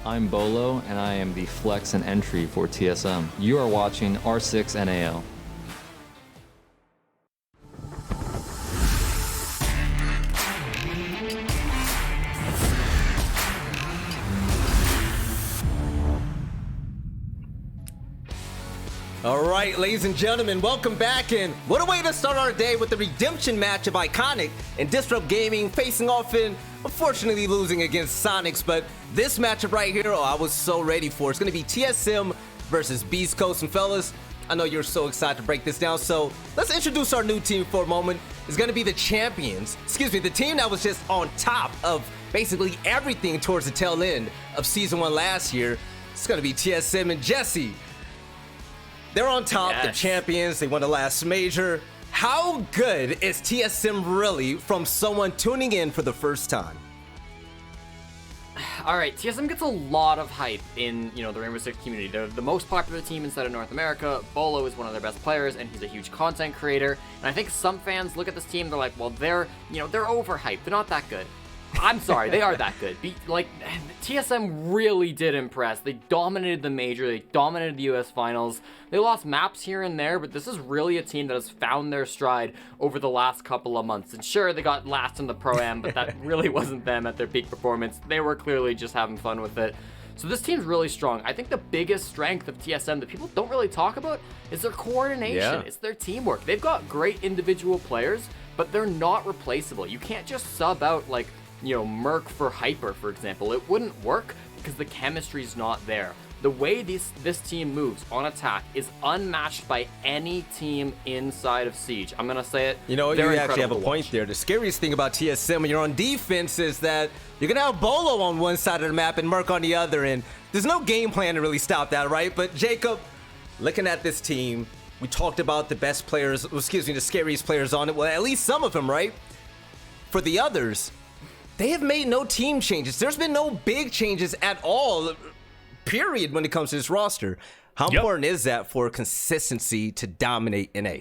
I'm Bolo, and I am the flex and entry for TSM. You are watching R6 NAL. All right, ladies and gentlemen, welcome back, and what a way to start our day with the redemption match of Iconic and Disrupt Gaming facing off and unfortunately losing against Sonics. But this matchup right here, I was so ready for. It's going to be TSM versus Beast Coast. And fellas, I know you're so excited to break this down, so let's introduce our new team for a moment. It's going to be the champions, the team that was just on top of basically everything towards the tail end of Season 1 last year. It's going to be TSM and Jesse. They're on top, yes. They're champions, they won the last major. How good is TSM really from someone tuning in for the first time? Alright, TSM gets a lot of hype in, the Rainbow Six community. They're the most popular team inside of North America. Bolo is one of their best players, and he's a huge content creator. And I think some fans look at this team, they're like, well, they're overhyped. They're not that good. I'm sorry, they are that good. TSM really did impress. They dominated the major, they dominated the US finals. They lost maps here and there, but this is really a team that has found their stride over the last couple of months. And sure, they got last in the Pro-Am, but that really wasn't them at their peak performance. They were clearly just having fun with it. So this team's really strong. I think the biggest strength of TSM that people don't really talk about is their coordination. Yeah. It's their teamwork. They've got great individual players, but they're not replaceable. You can't just sub out Merc for Hyper, for example. It wouldn't work because the chemistry's not there. The way this team moves on attack is unmatched by any team inside of Siege. I'm gonna say it. You actually have a point there. The scariest thing about TSM when you're on defense is that you're gonna have Bolo on one side of the map and Merc on the other, and there's no game plan to really stop that, right? But Jacob, looking at this team, we talked about the best players, the scariest players on it. Well, at least some of them, right? For the others, they have made no team changes. There's been no big changes at all, period, when it comes to this roster. How important is that for consistency to dominate NA?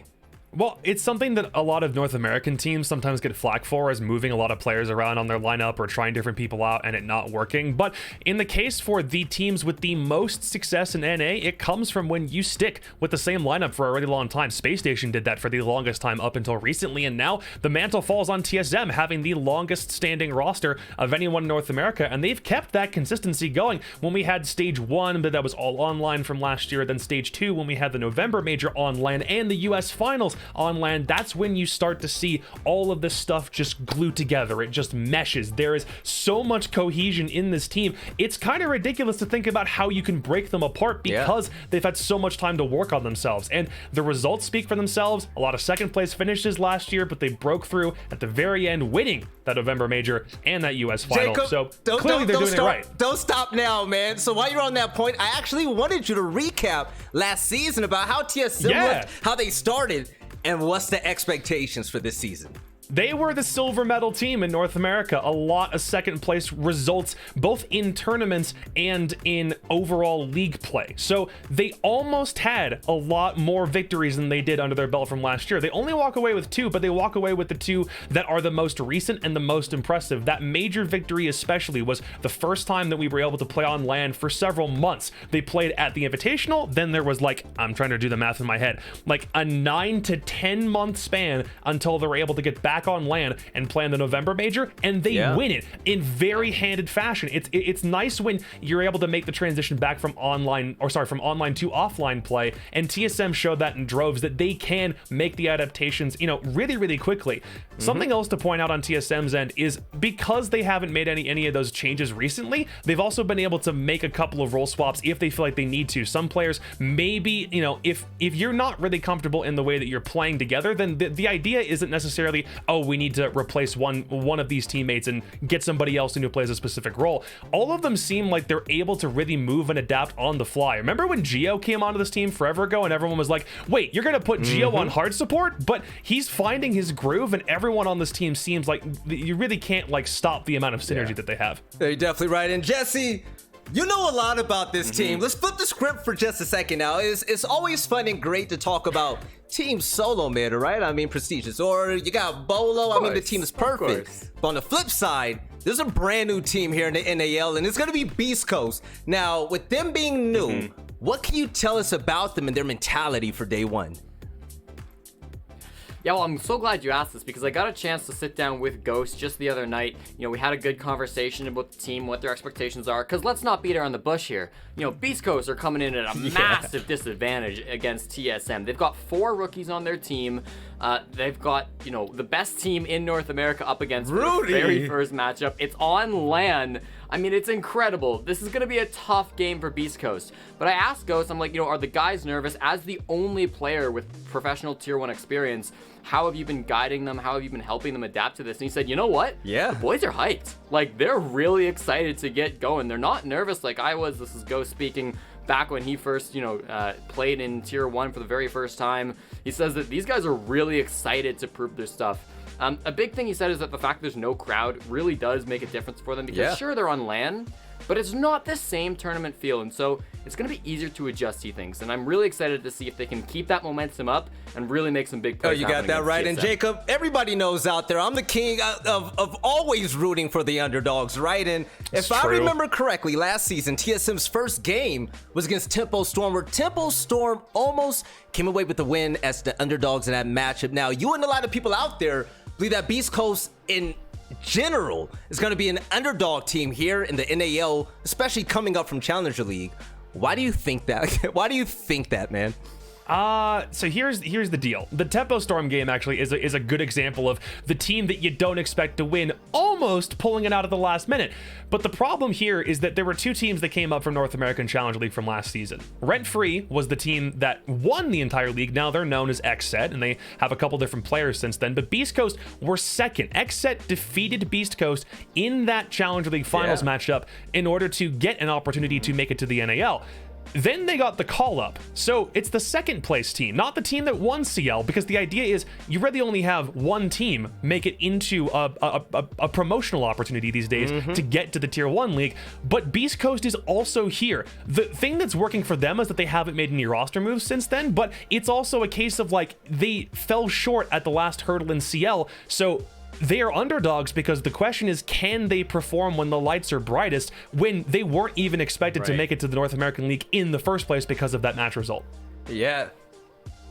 Well, it's something that a lot of North American teams sometimes get flack for, as moving a lot of players around on their lineup or trying different people out and it not working. But in the case for the teams with the most success in NA, it comes from when you stick with the same lineup for a really long time. Space Station did that for the longest time up until recently, and now the mantle falls on TSM, having the longest standing roster of anyone in North America, and they've kept that consistency going. When we had Stage 1, but that was all online from last year, then Stage 2, when we had the November Major on LAN and the US Finals on land, that's when you start to see all of this stuff just glue together. It just meshes. There is so much cohesion in this team. It's kind of ridiculous to think about how you can break them apart because they've had so much time to work on themselves, and the results speak for themselves. A lot of second place finishes last year, but they broke through at the very end, winning that November Major and that US Final. Jacob, so clearly they're doing it right. Don't stop now, man. So while you're on that point, I actually wanted you to recap last season about how TSM looked, how they started, and what's the expectations for this season? They were the silver medal team in North America. A lot of second place results, both in tournaments and in overall league play. So they almost had a lot more victories than they did under their belt from last year. They only walk away with 2, but they walk away with the 2 that are the most recent and the most impressive. That major victory especially was the first time that we were able to play on LAN for several months. They played at the Invitational, then there was I'm trying to do the math in my head, a 9 to 10 month span until they were able to get back on LAN and play in the November Major, and they win it in very handed fashion. It's nice when you're able to make the transition back from online to offline play, and TSM showed that in droves that they can make the adaptations, really quickly. Something else to point out on TSM's end is because they haven't made any of those changes recently, they've also been able to make a couple of role swaps if they feel like they need to. Some players maybe, if you're not really comfortable in the way that you're playing together, then the idea isn't necessarily, oh, we need to replace one of these teammates and get somebody else in who plays a specific role. All of them seem like they're able to really move and adapt on the fly. Remember when Geo came onto this team forever ago and everyone was like, wait, you're gonna put Geo on hard support? But he's finding his groove, and everyone on this team seems like you really can't stop the amount of synergy that they have. You're definitely right. And Jesse, you know a lot about this team. Let's flip the script for just a second now. It's always fun and great to talk about team solo meta, right? I mean, prestigious. Or you got Bolo. I mean, the team is perfect. But on the flip side, There's a brand new team here in the NAL, and it's going to be Beast Coast. Now, with them being new, what can you tell us about them and their mentality for day one? Yeah, well, I'm so glad you asked this because I got a chance to sit down with Ghost just the other night. We had a good conversation about the team, what their expectations are, because let's not beat around the bush here. Beast Coast are coming in at a massive disadvantage against TSM. They've got 4 rookies on their team. They've got, the best team in North America up against the very first matchup. It's on LAN. I mean, it's incredible. This is going to be a tough game for Beast Coast. But I asked Ghost, I'm like, are the guys nervous? As the only player with professional Tier 1 experience, how have you been guiding them? How have you been helping them adapt to this? And he said, you know what? Yeah. The boys are hyped. Like, they're really excited to get going. They're not nervous like I was. This is Ghost speaking. Back when he first, played in Tier 1 for the very first time, he says that these guys are really excited to prove their stuff. A big thing he said is that the fact there's no crowd really does make a difference for them because sure, they're on LAN, but it's not the same tournament feel, and so it's going to be easier to adjust, he thinks. And I'm really excited to see if they can keep that momentum up and really make some big plays. Oh, you got that right. And Jacob, everybody knows out there, I'm the king of always rooting for the underdogs, right? And if I remember correctly, last season, TSM's first game was against Tempo Storm, where Tempo Storm almost came away with the win as the underdogs in that matchup. Now, you and a lot of people out there believe that Beast Coast in general is going to be an underdog team here in the NAL, especially coming up from Challenger League. Why do you think that? Why do you think that, man? So here's the deal. The Tempo Storm game actually is a good example of the team that you don't expect to win almost pulling it out at the last minute. But the problem here is that there were 2 teams that came up from North American Challenger League from last season. Rent Free was the team that won the entire league. Now they're known as XSET, and they have a couple different players since then. But Beast Coast were second. XSET defeated Beast Coast in that Challenger League finals matchup in order to get an opportunity to make it to the NAL. Then they got the call up. So it's the second place team, not the team that won CL, because the idea is you really only have one team make it into a promotional opportunity these days to get to the Tier 1 league. But Beast Coast is also here. The thing that's working for them is that they haven't made any roster moves since then, but it's also a case of like they fell short at the last hurdle in CL. So they are underdogs because the question is, can they perform when the lights are brightest when they weren't even expected to make it to the North American League in the first place because of that match result? Yeah.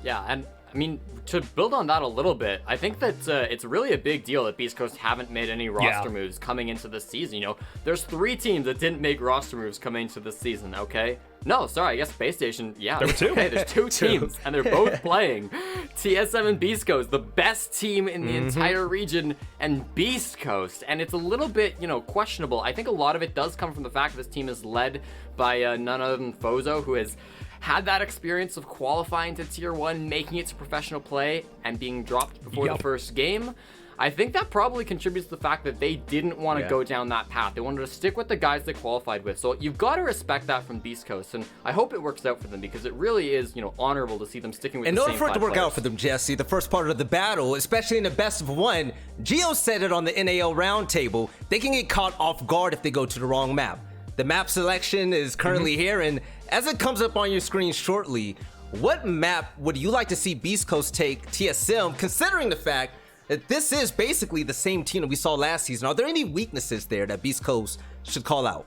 Yeah, and I mean, to build on that a little bit, I think that it's really a big deal that Beast Coast haven't made any roster moves coming into this season. There's 3 teams that didn't make roster moves coming into this season, okay? No, sorry, I guess Space Station, there were 2. Okay, there's 2 teams, and they're both playing. TSM and Beast Coast, the best team in the entire region, and Beast Coast. And it's a little bit, questionable. I think a lot of it does come from the fact that this team is led by none other than Fozo, who has had that experience of qualifying to Tier 1, making it to professional play, and being dropped before the first game. I think that probably contributes to the fact that they didn't want to go down that path. They wanted to stick with the guys they qualified with. So you've got to respect that from Beast Coast, and I hope it works out for them because it really is, honorable to see them sticking with the same 5 In order for it to work out for them, Jesse, the first part of the battle, especially in the best of 1, Gio said it on the NAL roundtable, they can get caught off guard if they go to the wrong map. The map selection is currently here, and as it comes up on your screen shortly, what map would you like to see Beast Coast take TSM, considering the fact that this is basically the same team that we saw last season? Are there any weaknesses there that Beast Coast should call out?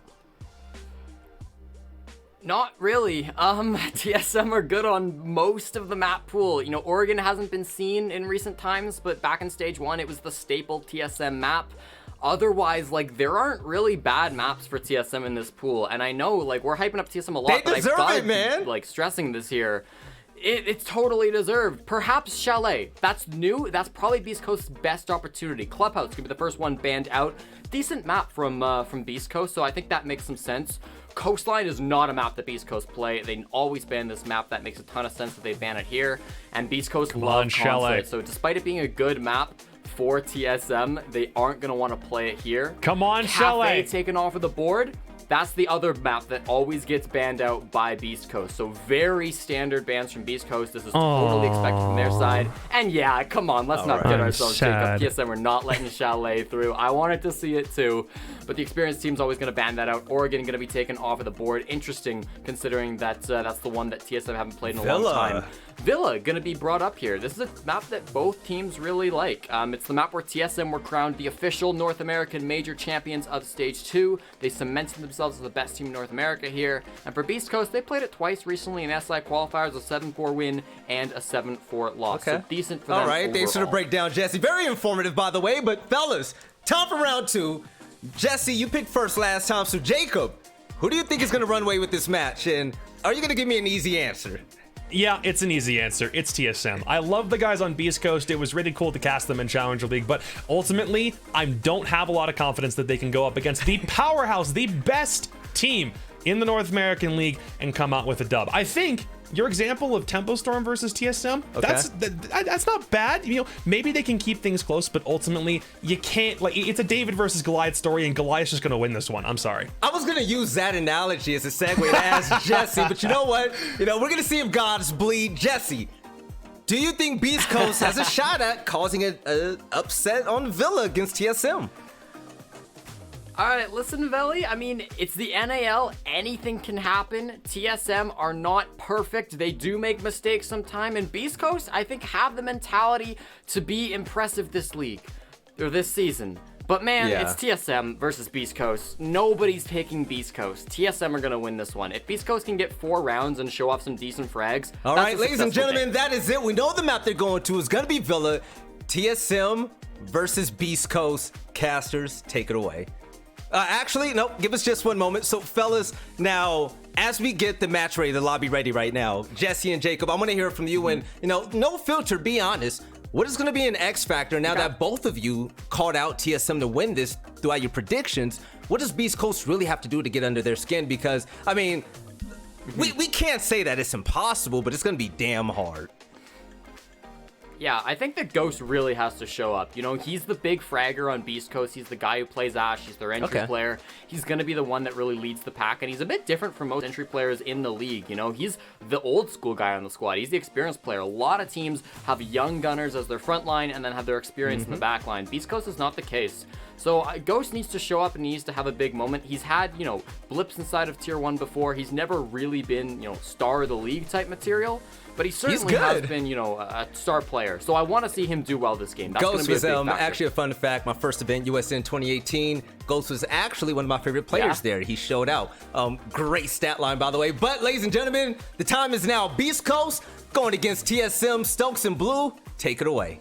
Not really. TSM are good on most of the map pool. Oregon hasn't been seen in recent times, but back in Stage 1, it was the staple TSM map. Otherwise, there aren't really bad maps for TSM in this pool. And I know, we're hyping up TSM a lot, but I've got stressing this here. It's totally deserved. Perhaps Chalet. That's new. That's probably Beast Coast's best opportunity. Clubhouse could be the first one banned out. Decent map from Beast Coast, so I think that makes some sense. Coastline is not a map that Beast Coast play. They always ban this map. That makes a ton of sense that they ban it here. And Beast Coast love Chalet. So despite it being a good map for TSM, they aren't going to want to play it here. Come on, Cafe Chalet. taken off of the board. That's the other map that always gets banned out by Beast Coast. So very standard bans from Beast Coast. This is totally expected from their side. And yeah, come on, let's not get ourselves sad. Jacob. TSM, we're not letting Chalet through. I wanted to see it too, but the experienced team's always going to ban that out. Oregon going to be taken off of the board. Interesting, considering that that's the one that TSM haven't played in a long time. Villa going to be brought up here. This is a map that both teams really like. It's the map where TSM were crowned the official North American major champions of Stage 2. They cemented themselves as the best team in North America here. And for Beast Coast, they played it twice recently in SI qualifiers, a 7-4 win and a 7-4 loss. Okay. So decent for them. All right, thanks for the breakdown, Jesse. Very informative, by the way. But fellas, time for round 2. Jesse, you picked first last time, so Jacob, who do you think is going to run away with this match? And are you going to give me an easy answer? Yeah, it's an easy answer. It's TSM. I love the guys on Beast Coast. It was really cool to cast them in Challenger League, but ultimately, I don't have a lot of confidence that they can go up against the powerhouse, the best team in the North American League and come out with a dub. I think your example of Tempo Storm versus TSM, that's not bad. You know, maybe they can keep things close, but ultimately you can't, like, it's a David versus Goliath story and Goliath's just going to win this one. I'm sorry. I was going to use that analogy as a segue to ask Jesse, but you know what? We're going to see if gods bleed. Jesse, do you think Beast Coast has a shot at causing an upset on Villa against TSM? All right, listen, Veli, I mean, it's the NAL. Anything can happen. TSM are not perfect. They do make mistakes sometime. And Beast Coast, I think, have the mentality to be impressive this league, or this season. But man, It's TSM versus Beast Coast. Nobody's picking Beast Coast. TSM are going to win this one. If Beast Coast can get 4 rounds and show off some decent frags, all right, ladies and gentlemen, that is it. We know the map they're going to is going to be Villa. TSM versus Beast Coast. Casters, take it away. Actually, no, give us just one moment. So, fellas, now, as we get the match ready, the lobby ready right now, Jesse and Jacob, I want to hear from you. And, no filter, be honest. What is going to be an X factor now that both of you called out TSM to win this throughout your predictions? What does Beast Coast really have to do to get under their skin? Because, I mean, we can't say that it's impossible, but it's going to be damn hard. Yeah, I think that Ghost really has to show up. You know, he's the big fragger on Beast Coast. He's the guy who plays Ashe. He's their entry player. He's going to be the one that really leads the pack, and he's a bit different from most entry players in the league. You know, he's the old school guy on the squad. He's the experienced player. A lot of teams have young gunners as their front line and then have their experience in the back line. Beast Coast is not the case. So Ghost needs to show up and needs to have a big moment. He's had, blips inside of Tier 1 before. He's never really been, star of the league type material. But he certainly has been, a star player. So I want to see him do well this game. That's Ghost was actually a fun fact. My first event, USN 2018. Ghost was actually one of my favorite players there. He showed out. Great stat line, by the way. But ladies and gentlemen, the time is now. Beast Coast going against TSM. Stokes and Blue, take it away.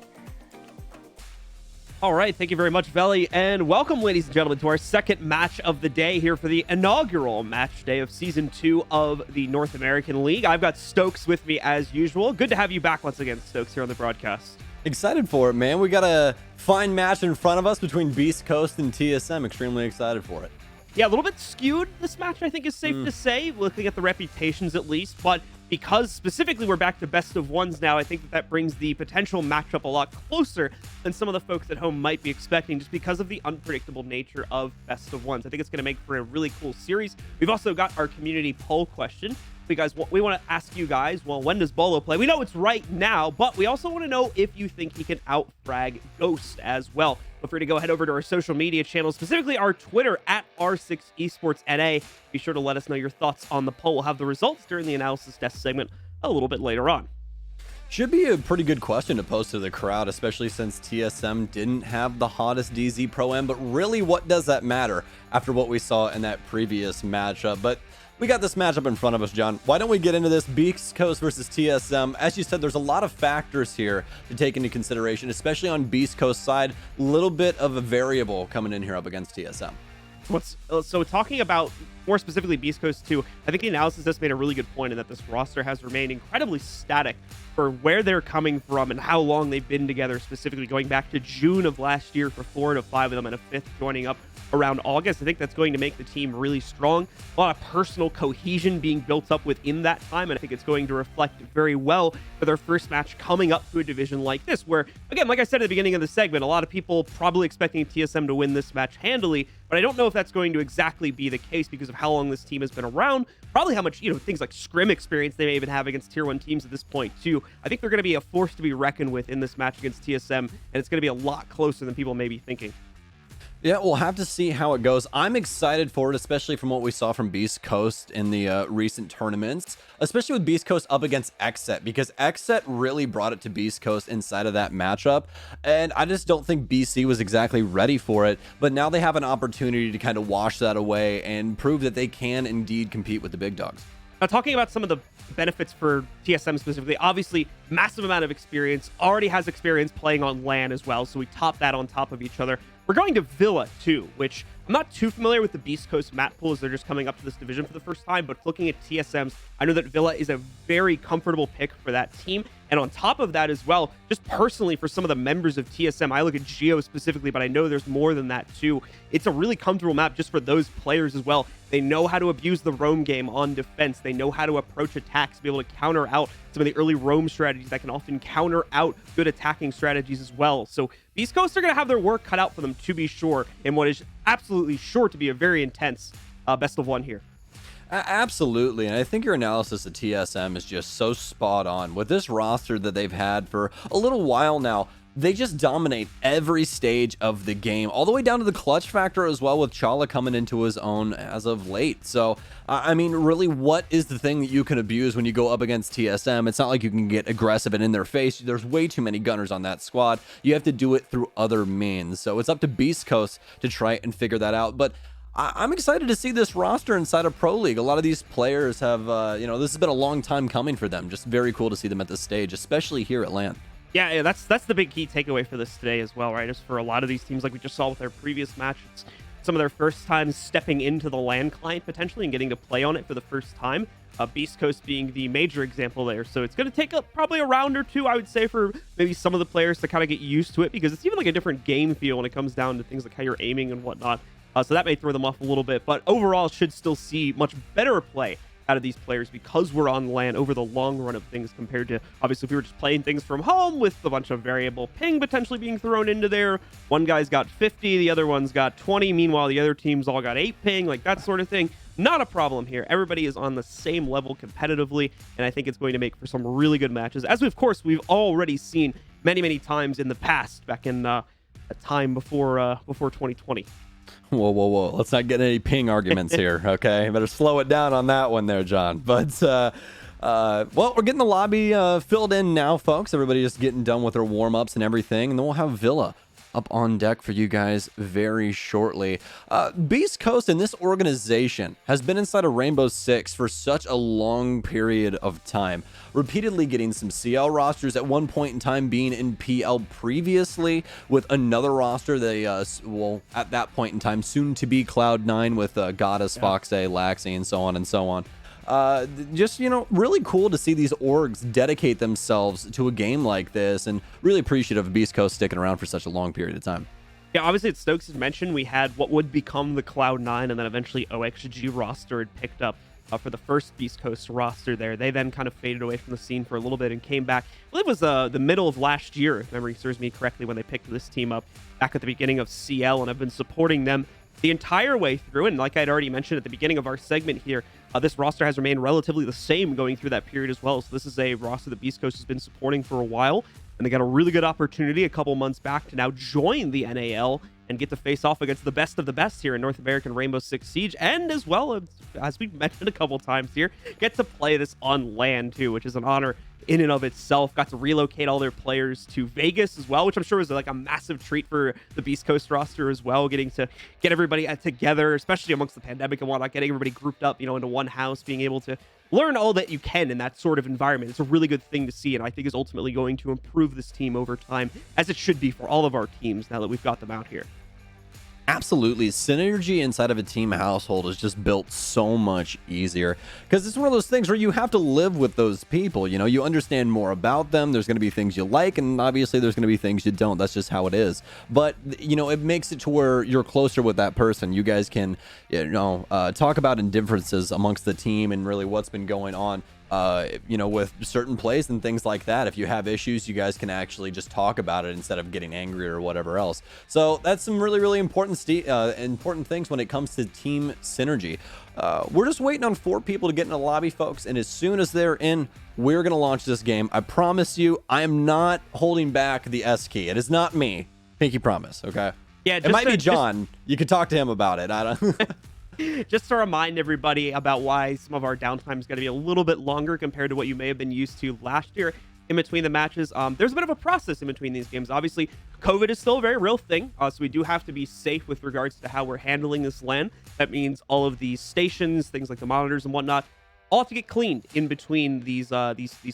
All right, thank you very much, Veli, and welcome, ladies and gentlemen, to our second match of the day here for the inaugural match day of Season 2 of the North American League. I've got Stokes with me as usual. Good to have you back once again, Stokes, here on the broadcast. Excited for it, man. We got a fine match in front of us between Beast Coast and TSM. Extremely excited for it. Yeah, a little bit skewed, this match, I think is safe to say, looking at the reputations at least, but because specifically we're back to best of ones now, I think that brings the potential matchup a lot closer than some of the folks at home might be expecting, just because of the unpredictable nature of best of ones. I think it's going to make for a really cool series. We've also got our community poll question. We want to ask you guys, well, when does Bolo play? We know it's right now, but we also want to know if you think he can out-frag Ghost as well. Feel free to go head over to our social media channels, specifically our Twitter at R6esportsNA. Be sure to let us know your thoughts on the poll. We'll have the results during the analysis desk segment a little bit later on. Should be a pretty good question to pose to the crowd, especially since TSM didn't have the hottest DZ Pro-Am, but really what does that matter after what we saw in that previous matchup? But we got this matchup in front of us, John. Why don't we get into this? Beast Coast versus TSM. As you said, there's a lot of factors here to take into consideration, especially on Beast Coast side. A little bit of a variable coming in here up against TSM. So talking about more specifically Beast Coast 2, I think the analysis has made a really good point in that this roster has remained incredibly static for where they're coming from and how long they've been together, specifically going back to June of last year for 4 of 5 of them and a 5th joining up around August. I think that's going to make the team really strong. A lot of personal cohesion being built up within that time, and I think it's going to reflect very well for their first match coming up to a division like this, where, again, like I said at the beginning of the segment, a lot of people probably expecting TSM to win this match handily, but I don't know if that's going to exactly be the case because of how long this team has been around, probably how much, things like scrim experience they may even have against Tier 1 teams at this point, too. I think they're going to be a force to be reckoned with in this match against TSM, and it's going to be a lot closer than people may be thinking. Yeah, we'll have to see how it goes. I'm excited for it, especially from what we saw from Beast Coast in the recent tournaments, especially with Beast Coast up against Xset, because Xset really brought it to Beast Coast inside of that matchup, and I just don't think BC was exactly ready for it, but now they have an opportunity to kind of wash that away and prove that they can indeed compete with the big dogs. Now, talking about some of the benefits for TSM specifically, obviously, massive amount of experience, already has experience playing on LAN as well, so we top that on top of each other. We're going to Villa too, which I'm not too familiar with the Beast Coast map pool as they're just coming up to this division for the first time, but looking at TSM's, I know that Villa is a very comfortable pick for that team. And on top of that as well, just personally for some of the members of TSM, I look at Geo specifically, but I know there's more than that too. It's a really comfortable map just for those players as well. They know how to abuse the roam game on defense. They know how to approach attacks, be able to counter out some of the early roam strategies that can often counter out good attacking strategies as well. So Beast Coast are going to have their work cut out for them, to be sure, in what is absolutely sure to be a very intense best of one here. Absolutely, and I think your analysis of TSM is just so spot on. With this roster that they've had for a little while now, they just dominate every stage of the game, all the way down to the clutch factor as well, with Chala coming into his own as of late. So, I mean, really, what is the thing that you can abuse when you go up against TSM? It's not like you can get aggressive and in their face. There's way too many gunners on that squad. You have to do it through other means. So it's up to Beast Coast to try and figure that out. But I'm excited to see this roster inside of Pro League. A lot of these players have, this has been a long time coming for them. Just very cool to see them at this stage, especially here at LAN. Yeah, that's the big key takeaway for this today as well, right? Is for a lot of these teams, like we just saw with their previous match, it's some of their first time stepping into the LAN client potentially and getting to play on it for the first time. Beast Coast being the major example there. So it's going to take probably a round or two, I would say, for maybe some of the players to kind of get used to it, because it's even like a different game feel when it comes down to things like how you're aiming and whatnot. So that may throw them off a little bit, but overall should still see much better play out of these players because we're on LAN over the long run of things, compared to obviously if we were just playing things from home with a bunch of variable ping potentially being thrown into there. One guy's got 50, the other one's got 20, meanwhile the other team's all got 8 ping, like that sort of thing. Not a problem here. Everybody is on the same level competitively, and I think it's going to make for some really good matches, as of course we've already seen many times in the past, back in a time before 2020. Whoa. Let's not get any ping arguments here, okay? Better slow it down on that one there, John. But, well, we're getting the lobby filled in now, folks. Everybody just getting done with their warm-ups and everything. And then we'll have Villa up on deck for you guys very shortly. Beast Coast and this organization has been inside of Rainbow Six for such a long period of time, repeatedly getting some CL rosters, at one point in time being in PL previously with another roster. They well, at that point in time, soon to be Cloud9 with Goddess, Foxay, Laxi, and so on and so on. Just, really cool to see these orgs dedicate themselves to a game like this, and really appreciative of Beast Coast sticking around for such a long period of time. Yeah, obviously, as Stokes has mentioned, we had what would become the Cloud9 and then eventually OXG roster had picked up for the first Beast Coast roster there. They then kind of faded away from the scene for a little bit and came back. I believe it was the middle of last year, if memory serves me correctly, when they picked this team up back at the beginning of CL, and I've been supporting them the entire way through. And like I'd already mentioned at the beginning of our segment here, this roster has remained relatively the same going through that period as well. So this is a roster that Beast Coast has been supporting for a while, and they got a really good opportunity a couple months back to now join the NAL and get to face off against the best of the best here in North American Rainbow Six Siege, and as well, as we've mentioned a couple times here, get to play this on LAN too, which is an honor in and of itself. Got to relocate all their players to Vegas as well, which I'm sure was like a massive treat for the Beast Coast roster as well, getting to get everybody together, especially amongst the pandemic and whatnot, getting everybody grouped up, into one house, being able to learn all that you can in that sort of environment. It's a really good thing to see, and I think is ultimately going to improve this team over time, as it should be for all of our teams now that we've got them out here. Absolutely. Synergy inside of a team household is just built so much easier, because it's one of those things where you have to live with those people. You understand more about them. There's going to be things you like, and obviously there's going to be things you don't. That's just how it is. But, it makes it to where you're closer with that person. You guys can, talk about indifferences amongst the team and really what's been going on. With certain plays and things like that. If you have issues, you guys can actually just talk about it instead of getting angry or whatever else. So that's some really important things when it comes to team synergy. We're just waiting on 4 people to get in the lobby, folks, and as soon as they're in, we're going to launch this game. I promise you, I am not holding back the S key. It is not me. Pinky promise, okay? Yeah, It might be John. You could talk to him about it. I don't. Just to remind everybody about why some of our downtime is going to be a little bit longer compared to what you may have been used to last year in between the matches. There's a bit of a process in between these games. Obviously, COVID is still a very real thing, so we do have to be safe with regards to how we're handling this LAN. That means all of these stations, things like the monitors and whatnot, all have to get cleaned in between these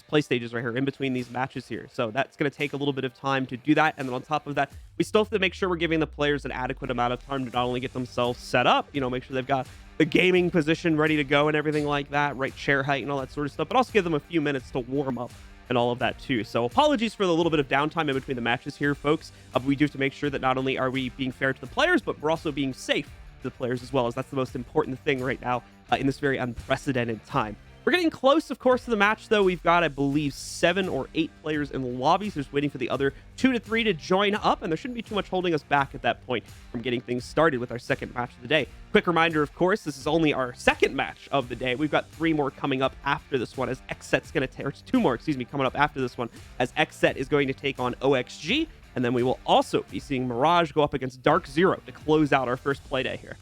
play stages right here, in between these matches here. So that's going to take a little bit of time to do that. And then on top of that, we still have to make sure we're giving the players an adequate amount of time to not only get themselves set up, make sure they've got the gaming position ready to go and everything like that, right chair height and all that sort of stuff, but also give them a few minutes to warm up and all of that too. So apologies for the little bit of downtime in between the matches here, folks. We do have to make sure that not only are we being fair to the players, but we're also being safe to the players as well, as that's the most important thing right now in this very unprecedented time. We're getting close, of course, to the match, though. We've got, I believe, 7 or 8 players in the lobby, so just waiting for the other 2 to 3 to join up, and there shouldn't be too much holding us back at that point from getting things started with our second match of the day. Quick reminder, of course, this is only our second match of the day. We've got 3 more coming up after this one, as XSET's going to take, 2 more, coming up after this one, as XSET is going to take on OXG, and then we will also be seeing Mirage go up against Dark Zero to close out our first Playday here.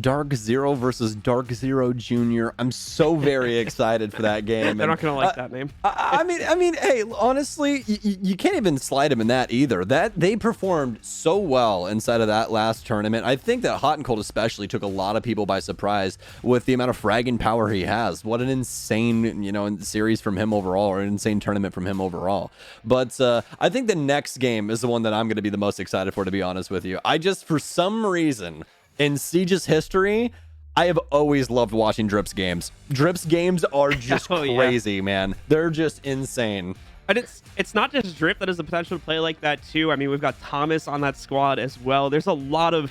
Dark Zero versus Dark Zero Jr. I'm so very excited for that game. They're not going to like that name. I mean, hey, honestly, you can't even slide him in that either. That they performed so well inside of that last tournament. I think that Hot and Cold especially took a lot of people by surprise with the amount of fragging power he has. What an insane, series from him overall, or an insane tournament from him overall. But I think the next game is the one that I'm going to be the most excited for, to be honest with you. For some reason, in Siege's history, I have always loved watching Drip's games. Drip's games are just crazy, man. They're just insane. But it's not just Drip that has the potential to play like that, too. I mean, we've got Thomas on that squad as well. There's a lot of...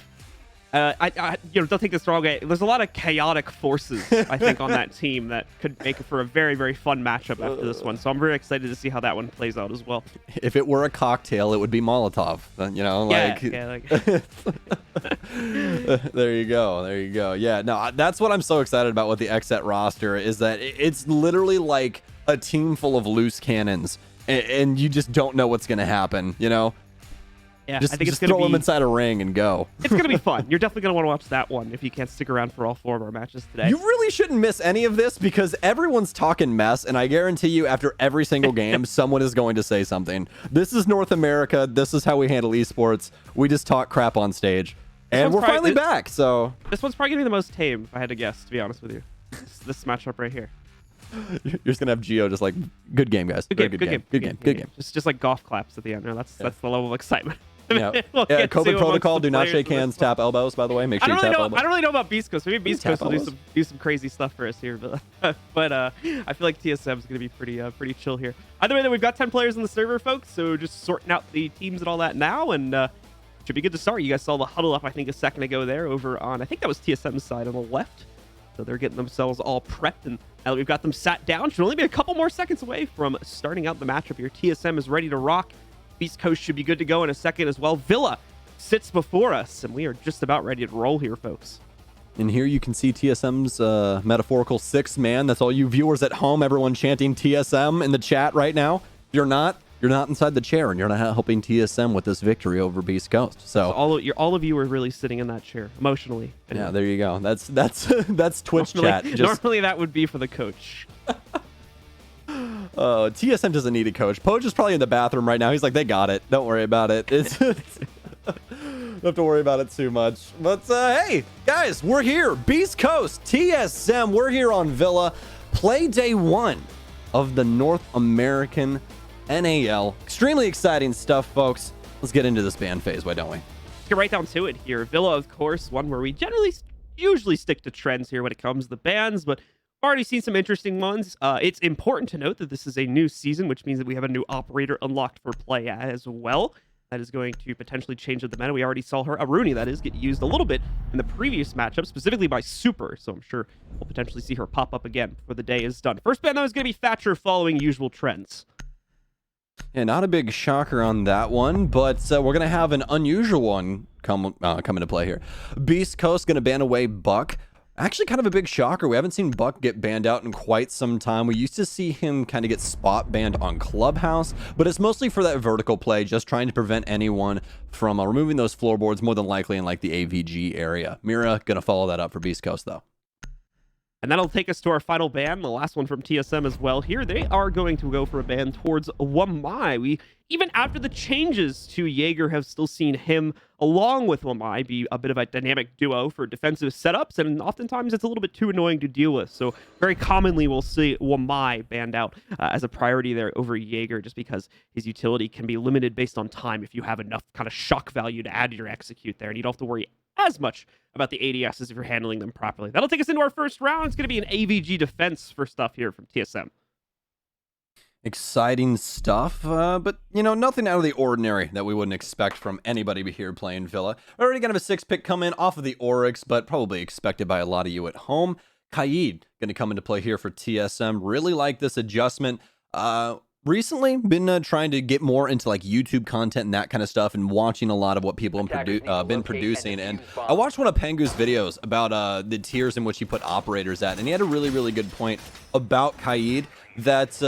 don't take this the wrong way. There's a lot of chaotic forces, I think, on that team that could make it for a very, very fun matchup after this one. So I'm very excited to see how that one plays out as well. If it were a cocktail, it would be Molotov. There you go. Yeah, no, that's what I'm so excited about with the XSET roster, is that it's literally like a team full of loose cannons, and you just don't know what's going to happen, Yeah, just, I think just throw them inside a ring and go. It's going to be fun. You're definitely going to want to watch that one if you can't stick around for all 4 of our matches today. You really shouldn't miss any of this, because everyone's talking mess, and I guarantee you after every single game, someone is going to say something. This is North America. This is how we handle esports. We just talk crap on stage. And we're finally back, so... This one's probably going to be the most tame, if I had to guess, to be honest with you. This matchup right here. You're just going to have Gio just like, good game, guys. Good game. Just like golf claps at the end. That's the level of excitement. Yeah, COVID protocol. Do not shake hands. Tap elbows. By the way, make sure you tap elbows. I don't really know about Beast Coast. Maybe Beast Coast will do some crazy stuff for us here, but I feel like TSM is going to be pretty chill here. Either way, though, we've got 10 players in the server, folks. So just sorting out the teams and all that now, and should be good to start. You guys saw the huddle up, I think, a second ago there over on, I think that was TSM's side on the left. So they're getting themselves all prepped, and now that we've got them sat down, should only be a couple more seconds away from starting out the matchup here. TSM is ready to rock. Beast Coast should be good to go in a second as well. Villa sits before us, and we are just about ready to roll here, folks. And here you can see TSM's metaphorical 6th man. That's all you viewers at home, everyone chanting TSM in the chat right now. If you're not inside the chair, and you're not helping TSM with this victory over Beast Coast. So all of you are really sitting in that chair emotionally. Yeah, there you go. That's Twitch chat. Normally that would be for the coach. TSM doesn't need a coach. Poach is probably in the bathroom right now. He's like, they got it. Don't worry about it. Don't have to worry about it too much. But hey, guys, we're here. Beast Coast, TSM. We're here on Villa. Play day 1 of the North American NAL. Extremely exciting stuff, folks. Let's get into this ban phase, why don't we? Let's get right down to it here. Villa, of course, one where we usually stick to trends here when it comes to the bans, but already seen some interesting ones. It's important to note that this is a new season, which means that we have a new operator unlocked for play as well. That is going to potentially change the meta. We already saw her, Aruni, that is, get used a little bit in the previous matchup, specifically by Super, so I'm sure we'll potentially see her pop up again before the day is done. First ban, though, is going to be Thatcher following usual trends. Yeah, not a big shocker on that one, but we're going to have an unusual one come into play here. Beast Coast going to ban away Buck. Actually, kind of a big shocker. We haven't seen Buck get banned out in quite some time. We used to see him kind of get spot banned on Clubhouse, but it's mostly for that vertical play, just trying to prevent anyone from removing those floorboards, more than likely in like the AVG area. Mira gonna follow that up for Beast Coast though. And that'll take us to our final ban, the last one from TSM as well. Here, they are going to go for a ban towards Wamai. Even after the changes to Jaeger, have still seen him, along with Wamai, be a bit of a dynamic duo for defensive setups, and oftentimes it's a little bit too annoying to deal with. So very commonly, we'll see Wamai banned out as a priority there over Jaeger, just because his utility can be limited based on time if you have enough kind of shock value to add to your execute there, and you don't have to worry as much about the ADSs if you're handling them properly. That'll take us into our first round. It's going to be an AVG defense for stuff here from TSM. Exciting stuff, but, you know, nothing out of the ordinary that we wouldn't expect from anybody here playing Villa. We're already going to have a 6-pick come in off of the Oryx, but probably expected by a lot of you at home. Kaid going to come into play here for TSM. Really like this adjustment. Recently been trying to get more into like YouTube content and that kind of stuff, and watching a lot of what people have been producing. And I watched one of Pengu's videos about the tiers in which he put operators at, and he had a really good point about Kaid that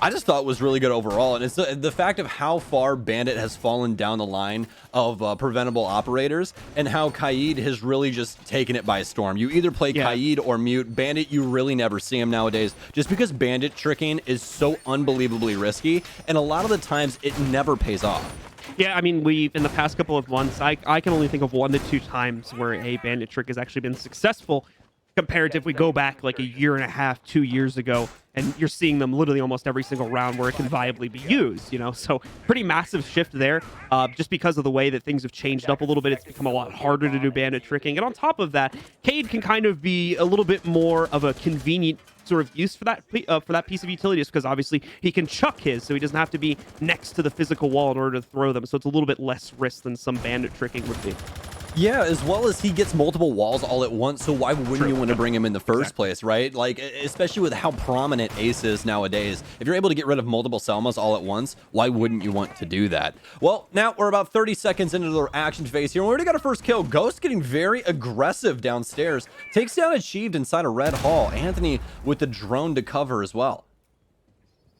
I just thought was really good overall. And it's the fact of how far Bandit has fallen down the line of preventable operators, and how Kaid has really just taken it by storm. You either play Kaid or mute. Bandit, you really never see him nowadays, just because Bandit tricking is so unbelievably risky, and a lot of the times it never pays off. Yeah, I mean, we've, in the past couple of months, I can only think of 1 to 2 times where a Bandit trick has actually been successful, compared to if we go back like a year and a half, 2 years ago, and you're seeing them literally almost every single round where it can viably be used, you know? So pretty massive shift there, just because of the way that things have changed up a little bit. It's become a lot harder to do Bandit tricking. And on top of that, Kaid can kind of be a little bit more of a convenient sort of use for that piece of utility, just because obviously he can chuck his, so he doesn't have to be next to the physical wall in order to throw them. So it's a little bit less risk than some Bandit tricking would be. Yeah, as well as he gets multiple walls all at once, so why wouldn't you want to bring him in the first place, right? Like, especially with how prominent Ace is nowadays. If you're able to get rid of multiple Selmas all at once, why wouldn't you want to do that? Well, now we're about 30 seconds into the action phase here. We already got our first kill. Ghost getting very aggressive downstairs. Takes down Achieved inside a red hall. Anthony with the drone to cover as well.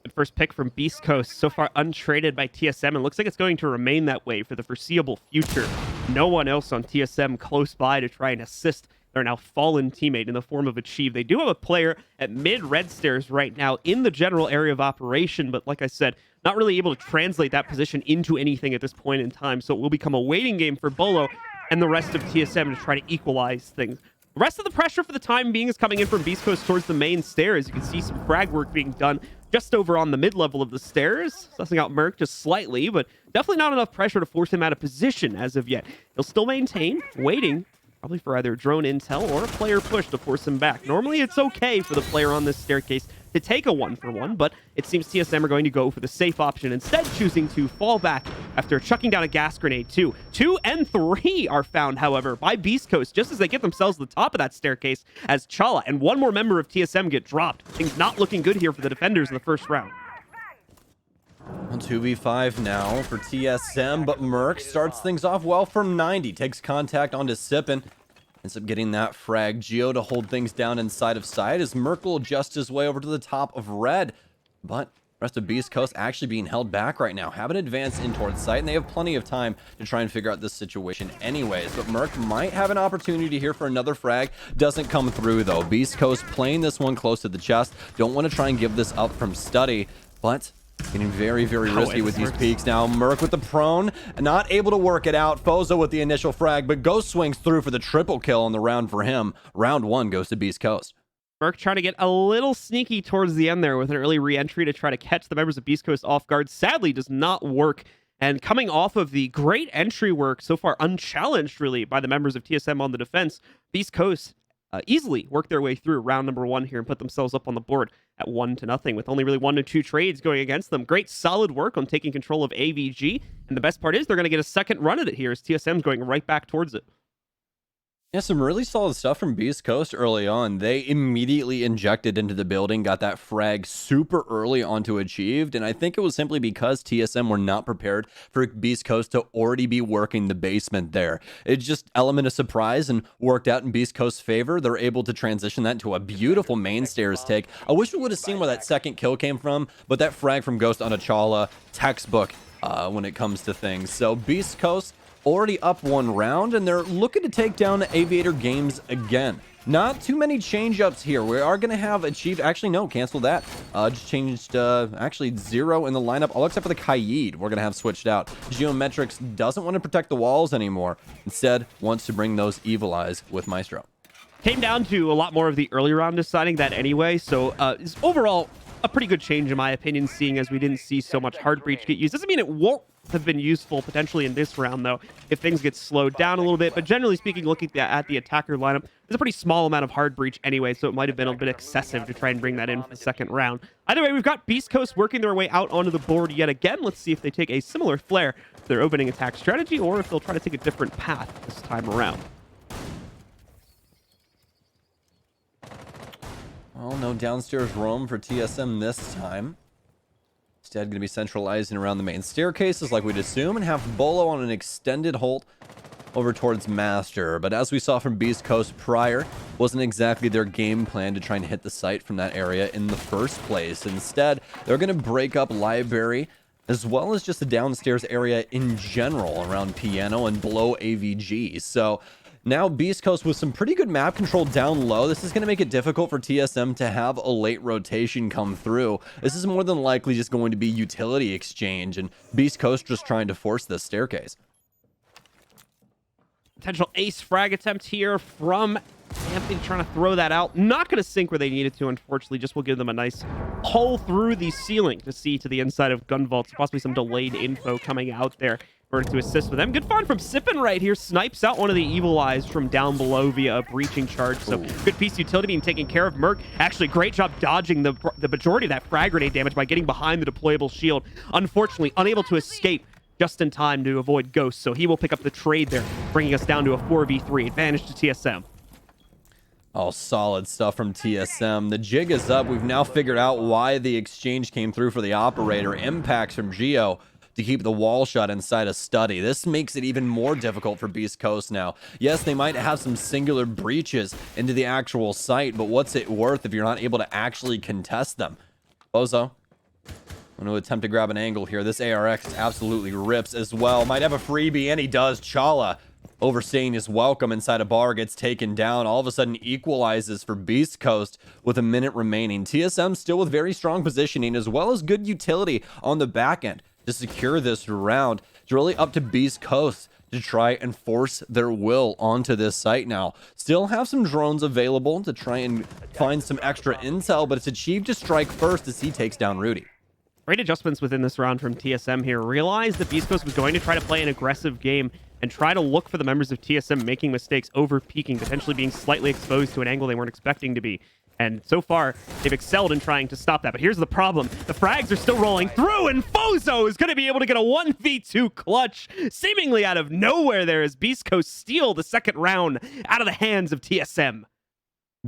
Good first pick from Beast Coast, so far untraded by TSM, and looks like it's going to remain that way for the foreseeable future. No one else on TSM close by to try and assist their now fallen teammate in the form of Achieve. They do have a player at mid red stairs right now in the general area of operation, but like I said, not really able to translate that position into anything at this point in time, so it will become a waiting game for Bolo and the rest of TSM to try to equalize things. The rest of the pressure for the time being is coming in from Beast Coast towards the main stairs. You can see some frag work being done just over on the mid-level of the stairs. Sussing out Merc just slightly, but definitely not enough pressure to force him out of position as of yet. He'll still maintain, waiting, probably for either drone intel or a player push to force him back. Normally, it's okay for the player on this staircase to take a 1-for-1, but it seems TSM are going to go for the safe option, instead choosing to fall back after chucking down a gas grenade too. 2 and 3 are found, however, by Beast Coast just as they get themselves to the top of that staircase, as Chala and one more member of TSM get dropped. Things not looking good here for the defenders in the first round. 2v5 now for TSM, but Merc starts things off well from 90. Takes contact onto Sippin. Ends up getting that frag. Geo to hold things down inside of side as Merc will adjust his way over to the top of red. But rest of Beast Coast actually being held back right now. Haven't advanced in towards site, and they have plenty of time to try and figure out this situation anyways. But Merc might have an opportunity here for another frag. Doesn't come through though. Beast Coast playing this one close to the chest. Don't want to try and give this up from study, but getting very risky with these peaks now. Merc with the prone, not able to work it out. Fozo with the initial frag, but Ghost swings through for the triple kill on the round for him. Round 1 goes to Beast Coast. Merc trying to get a little sneaky towards the end there with an early re-entry to try to catch the members of Beast Coast off guard. Sadly, does not work. And coming off of the great entry work, so far unchallenged really by the members of TSM on the defense, Beast Coast easily work their way through round number 1 here and put themselves up on the board at 1-0 with only really 1 to 2 trades going against them. Great solid work on taking control of AVG, and the best part is they're going to get a second run at it here as TSM's going right back towards it. Yeah, some really solid stuff from Beast Coast early on. They immediately injected into the building, got that frag super early onto Achieved, and I think it was simply because TSM were not prepared for Beast Coast to already be working the basement there. It's just element of surprise and worked out in Beast Coast's favor. They're able to transition that into a beautiful main stairs take. I wish we would have seen where that second kill came from, but that frag from Ghost on Achala, textbook when it comes to things. So Beast Coast already up one round, and they're looking to take down Aviator Games again. Not too many change-ups here. We are going to have Achieved. Actually, no, cancel that. Just changed, actually, 0 in the lineup, all except for the Kaid. We're going to have switched out. Geometrics doesn't want to protect the walls anymore. Instead, wants to bring those Evil Eyes with Maestro. Came down to a lot more of the early round deciding that anyway, so it's overall a pretty good change in my opinion, seeing as we didn't see so much hard breach get used. Doesn't mean it won't have been useful potentially in this round though if things get slowed down a little bit, but generally speaking, looking at the attacker lineup, there's a pretty small amount of hard breach anyway, so it might have been a bit excessive to try and bring that in for the second round. Either way, we've got Beast Coast working their way out onto the board yet again. Let's see if they take a similar flair to their opening attack strategy, or if they'll try to take a different path this time around. Well, no downstairs roam for TSM this time. Instead, going to be centralizing around the main staircases like we'd assume, and have Bolo on an extended hold over towards Master. But as we saw from Beast Coast prior, wasn't exactly their game plan to try and hit the site from that area in the first place. Instead, they're going to break up Library, as well as just the downstairs area in general around Piano and below AVG. So now Beast Coast with some pretty good map control down low. This is going to make it difficult for TSM to have a late rotation come through. This is more than likely just going to be utility exchange, and Beast Coast just trying to force this staircase. Potential ace frag attempt here from Anthony, trying to throw that out. Not going to sink where they needed to, unfortunately. Just will give them a nice pull through the ceiling to see to the inside of gun vaults. Possibly some delayed info coming out there in order to assist with them. Good find from Sippin right here. Snipes out one of the Evil Eyes from down below via a breaching charge. So good piece of utility being taken care of. Merc, actually great job dodging the majority of that frag grenade damage by getting behind the deployable shield. Unfortunately, unable to escape just in time to avoid Ghost. So he will pick up the trade there, bringing us down to a 4v3 advantage to TSM. Oh, solid stuff from TSM. The jig is up. We've now figured out why the exchange came through for the operator. Impacts from Geo to keep the wall shut inside a study. This makes it even more difficult for Beast Coast now. Yes, they might have some singular breaches into the actual site, but what's it worth if you're not able to actually contest them? Bozo, I'm going to attempt to grab an angle here. This ARX absolutely rips as well. Might have a freebie, and he does. Chala, overstaying his welcome inside a bar, gets taken down. All of a sudden equalizes for Beast Coast with a minute remaining. TSM still with very strong positioning as well as good utility on the back end to secure this round. It's really up to Beast Coast to try and force their will onto this site now. Still have some drones available to try and find some extra intel, but it's Achieved to strike first as he takes down Rudy. Great adjustments within this round from TSM here. Realized that Beast Coast was going to try to play an aggressive game and try to look for the members of TSM making mistakes, over peaking, potentially being slightly exposed to an angle they weren't expecting to be. And so far, they've excelled in trying to stop that. But here's the problem. The frags are still rolling through, and Fozo is going to be able to get a 1v2 clutch seemingly out of nowhere there as Beast Coast steal the second round out of the hands of TSM.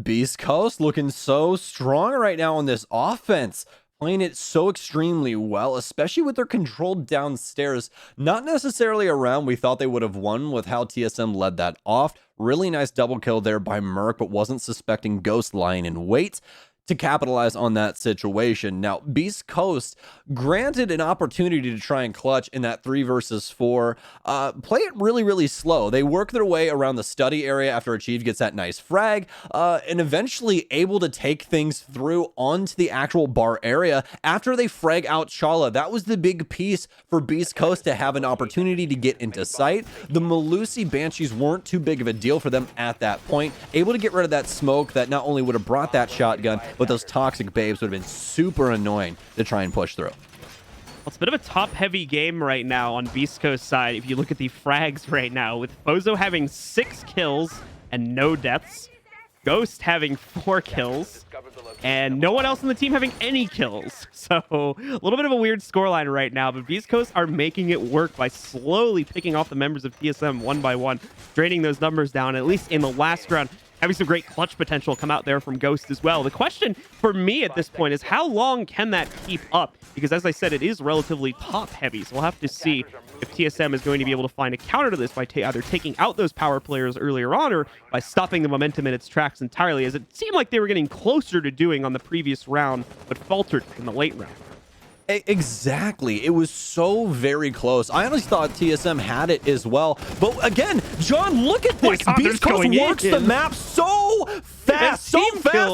Beast Coast looking so strong right now on this offense. Playing it so extremely well, especially with their control downstairs. Not necessarily a round we thought they would have won with how TSM led that off. Really nice double kill there by Merc, but wasn't suspecting Ghost lying in wait to capitalize on that situation. Now, Beast Coast, granted an opportunity to try and clutch in that 3 versus 4, play it really, really slow. They work their way around the study area after Achieved gets that nice frag, and eventually able to take things through onto the actual bar area after they frag out Chala. That was the big piece for Beast Coast to have an opportunity to get into sight. The Malusi Banshees weren't too big of a deal for them at that point. Able to get rid of that smoke that not only would have brought that shotgun, but those toxic babes would have been super annoying to try and push through. Well, it's a bit of a top-heavy game right now on Beast Coast side if you look at the frags right now, with Fozo having 6 kills and no deaths. Ghost having 4 kills, and no one else on the team having any kills. So a little bit of a weird scoreline right now, but Beast Coast are making it work by slowly picking off the members of TSM one by one, draining those numbers down, at least in the last round. Having some great clutch potential come out there from Ghost as well. The question for me at this point is how long can that keep up? Because as I said, it is relatively top heavy. So we'll have to see if TSM is going to be able to find a counter to this by either taking out those power players earlier on or by stopping the momentum in its tracks entirely, as it seemed like they were getting closer to doing on the previous round, but faltered in the late round. Exactly. It was so very close. I honestly thought TSM had it as well. But again, John, look at this. Beast Coast works the map so fast,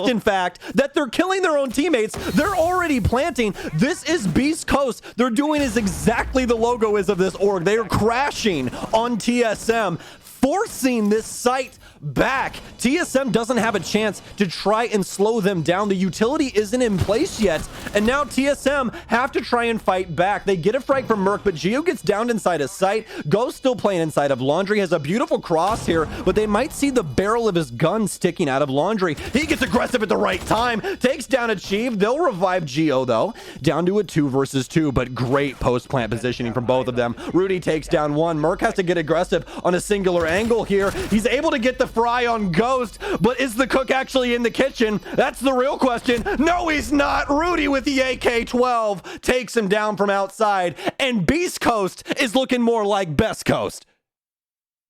in fact, that they're killing their own teammates. They're already planting. This is Beast Coast. They're doing is exactly the logo is of this org. They are crashing on TSM, forcing this site back. TSM doesn't have a chance to try and slow them down. The utility isn't in place yet, and now TSM have to try and fight back. They get a frag from Merc, but Geo gets downed inside a site. Ghost still playing inside of Laundry, has a beautiful cross here, but they might see the barrel of his gun sticking out of Laundry. He gets aggressive at the right time, takes down Achieve. They'll revive Geo though, down to a 2 versus 2, but great post-plant positioning from both of them. Rudy takes down one. Merc has to get aggressive on a singular angle here. He's able to get the fry on Ghost, but is the cook actually in the kitchen? That's the real question. No, he's not. Rudy with the AK-12 takes him down from outside, and Beast Coast is looking more like Best Coast.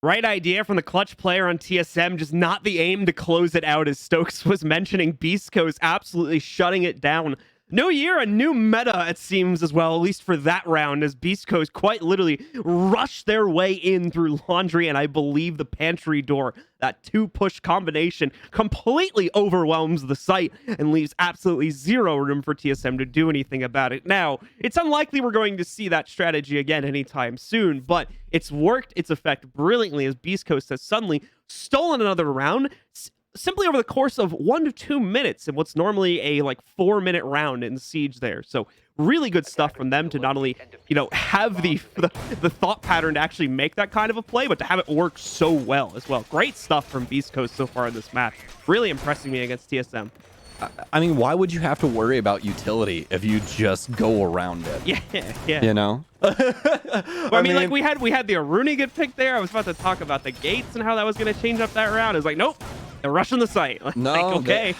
Right idea from the clutch player on TSM, just not the aim to close it out, as Stokes was mentioning. Beast Coast absolutely shutting it down. New year, a new meta, it seems, as well, at least for that round, as Beast Coast quite literally rushed their way in through Laundry and I believe the pantry door. That 2-push combination completely overwhelms the site and leaves absolutely zero room for TSM to do anything about it. Now, it's unlikely we're going to see that strategy again anytime soon, but it's worked its effect brilliantly as Beast Coast has suddenly stolen another round simply over the course of 1 to 2 minutes in what's normally a 4-minute round in Siege there. So really good stuff from them to not only, have the thought pattern to actually make that kind of a play, but to have it work so well as well. Great stuff from Beast Coast so far in this match. Really impressing me against TSM. I mean, why would you have to worry about utility if you just go around it? Yeah. You know? I mean, we had the Aruni get picked there. I was about to talk about the gates and how that was going to change up that round. It's like, nope, they're rushing the site. Okay.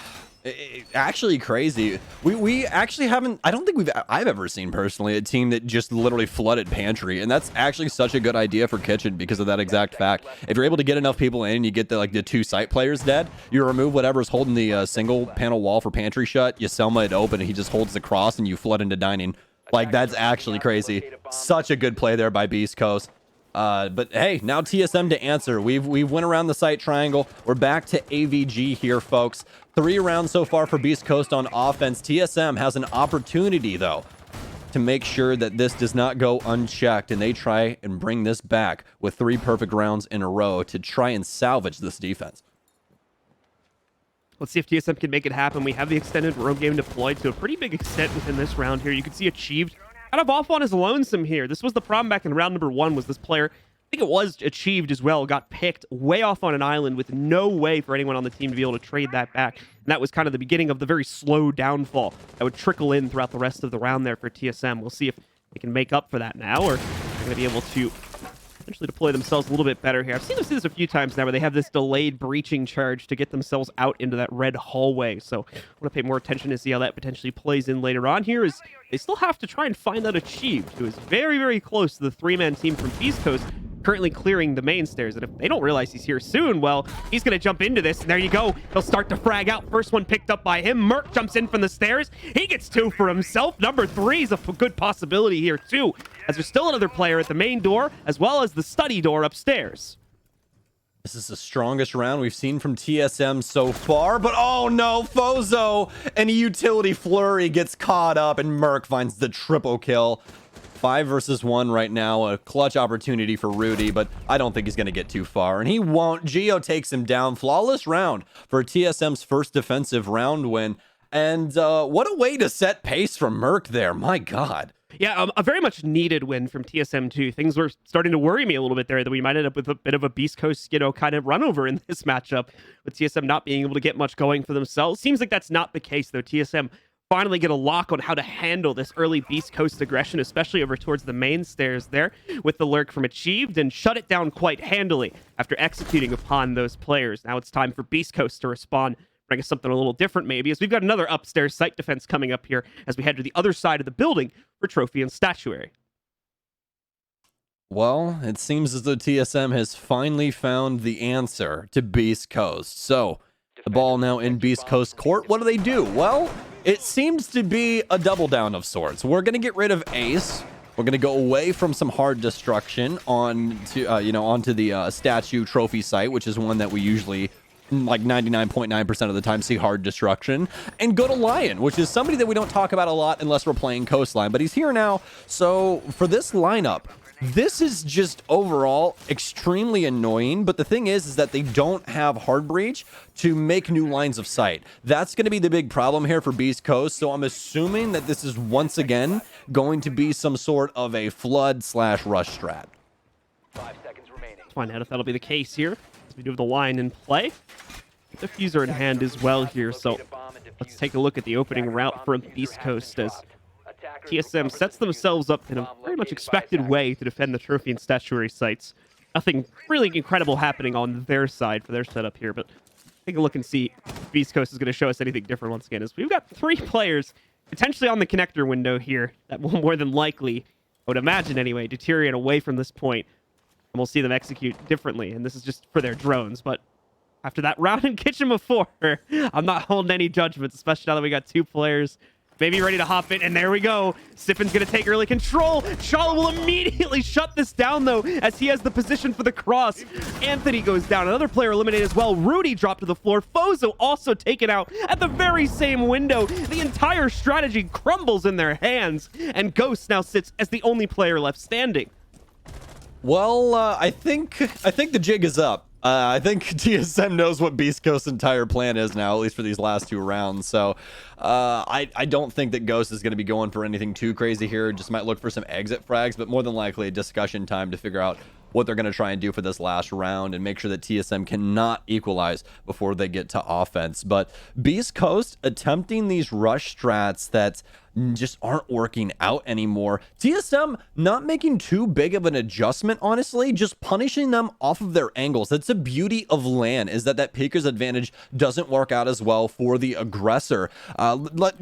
Actually crazy. We actually haven't, I don't think I've ever seen personally a team that just literally flooded pantry, and that's actually such a good idea for kitchen because of that exact fact. If you're able to get enough people in and you get the 2 site players dead, you remove whatever's holding the single panel wall for pantry shut, you Selma it open and he just holds the cross and you flood into dining. That's actually crazy. Such a good play there by Beast Coast. But hey, now TSM to answer. We've went around the site triangle. We're back to AVG here, folks. 3 rounds so far for Beast Coast on offense. TSM has an opportunity, though, to make sure that this does not go unchecked, and they try and bring this back with 3 perfect rounds in a row to try and salvage this defense. Let's see if TSM can make it happen. We have the extended roam game deployed to a pretty big extent within this round here. You can see Achieved kind of off on his lonesome here. This was the problem back in round number 1, was this player, I think it was Achieved as well, got picked way off on an island with no way for anyone on the team to be able to trade that back. And that was kind of the beginning of the very slow downfall that would trickle in throughout the rest of the round there for TSM. We'll see if they can make up for that now, or they're going to be able to potentially deploy themselves a little bit better here. I've seen them do this a few times now where they have this delayed breaching charge to get themselves out into that red hallway. So I want to pay more attention to see how that potentially plays in later on here, as they still have to try and find that Achieved, who is very, very close to the 3-man team from Beast Coast, currently clearing the main stairs. And if they don't realize he's here soon, well, he's going to jump into this, and there you go. He'll start to frag out. First one picked up by him. Merc jumps in from the stairs. He gets 2 for himself. Number 3 is a good possibility here, too, as there's still another player at the main door, as well as the study door upstairs. This is the strongest round we've seen from TSM so far, but oh no, Fozo and a utility flurry gets caught up, and Merc finds the triple kill. 5 versus 1 right now, a clutch opportunity for Rudy, but I don't think he's going to get too far, and he won't. Geo takes him down. Flawless round for TSM's first defensive round win, and what a way to set pace from Merc there. My God. Yeah, a very much needed win from TSM2. Things were starting to worry me a little bit there that we might end up with a bit of a Beast Coast, kind of run over in this matchup, with TSM not being able to get much going for themselves. Seems like that's not the case, though. TSM finally get a lock on how to handle this early Beast Coast aggression, especially over towards the main stairs there, with the lurk from Achieved, and shut it down quite handily after executing upon those players. Now it's time for Beast Coast to respond, bring us something a little different maybe, as we've got another upstairs site defense coming up here as we head to the other side of the building for trophy and statuary. Well, it seems as though TSM has finally found the answer to Beast Coast. So, the ball now in Beast Coast court. What do? Well, it seems to be a double down of sorts. We're going to get rid of Ace. We're going to go away from some hard destruction onto the statue trophy site, which is one that we usually, like 99.9% of the time, see hard destruction, and go to Lion, which is somebody that we don't talk about a lot unless we're playing Coastline, but he's here now. So for this lineup, this is just overall extremely annoying, but the thing is that they don't have hard breach to make new lines of sight. That's going to be the big problem here for Beast Coast, so I'm assuming that this is once again going to be some sort of a flood / rush strat. 5 seconds remaining. Let's find out if that'll be the case here as we do the line in play. Diffuser in hand as well here, so let's take a look at the opening route for Beast Coast as TSM sets themselves up in a very much expected way to defend the trophy and statuary sites. Nothing really incredible happening on their side for their setup here, but take a look and see if Beast Coast is going to show us anything different once again, as we've got 3 players potentially on the connector window here that will more than likely, I would imagine anyway, deteriorate away from this point, and we'll see them execute differently, and this is just for their drones, but after that round in Kitchen before, I'm not holding any judgments, especially now that we got 2 players maybe ready to hop in, and there we go. Sipin's going to take early control. Chala will immediately shut this down, though, as he has the position for the cross. Anthony goes down. Another player eliminated as well. Rudy dropped to the floor. Fozo also taken out at the very same window. The entire strategy crumbles in their hands, and Ghost now sits as the only player left standing. Well, I think the jig is up. I think TSM knows what Beast Coast's entire plan is now, at least for these last 2 rounds. So I don't think that Ghost is going to be going for anything too crazy here. Just might look for some exit frags, but more than likely a discussion time to figure out what they're going to try and do for this last round and make sure that TSM cannot equalize before they get to offense. But Beast Coast attempting these rush strats that just aren't working out anymore. TSM not making too big of an adjustment, honestly, just punishing them off of their angles. That's the beauty of LAN, is that Peeker's advantage doesn't work out as well for the aggressor.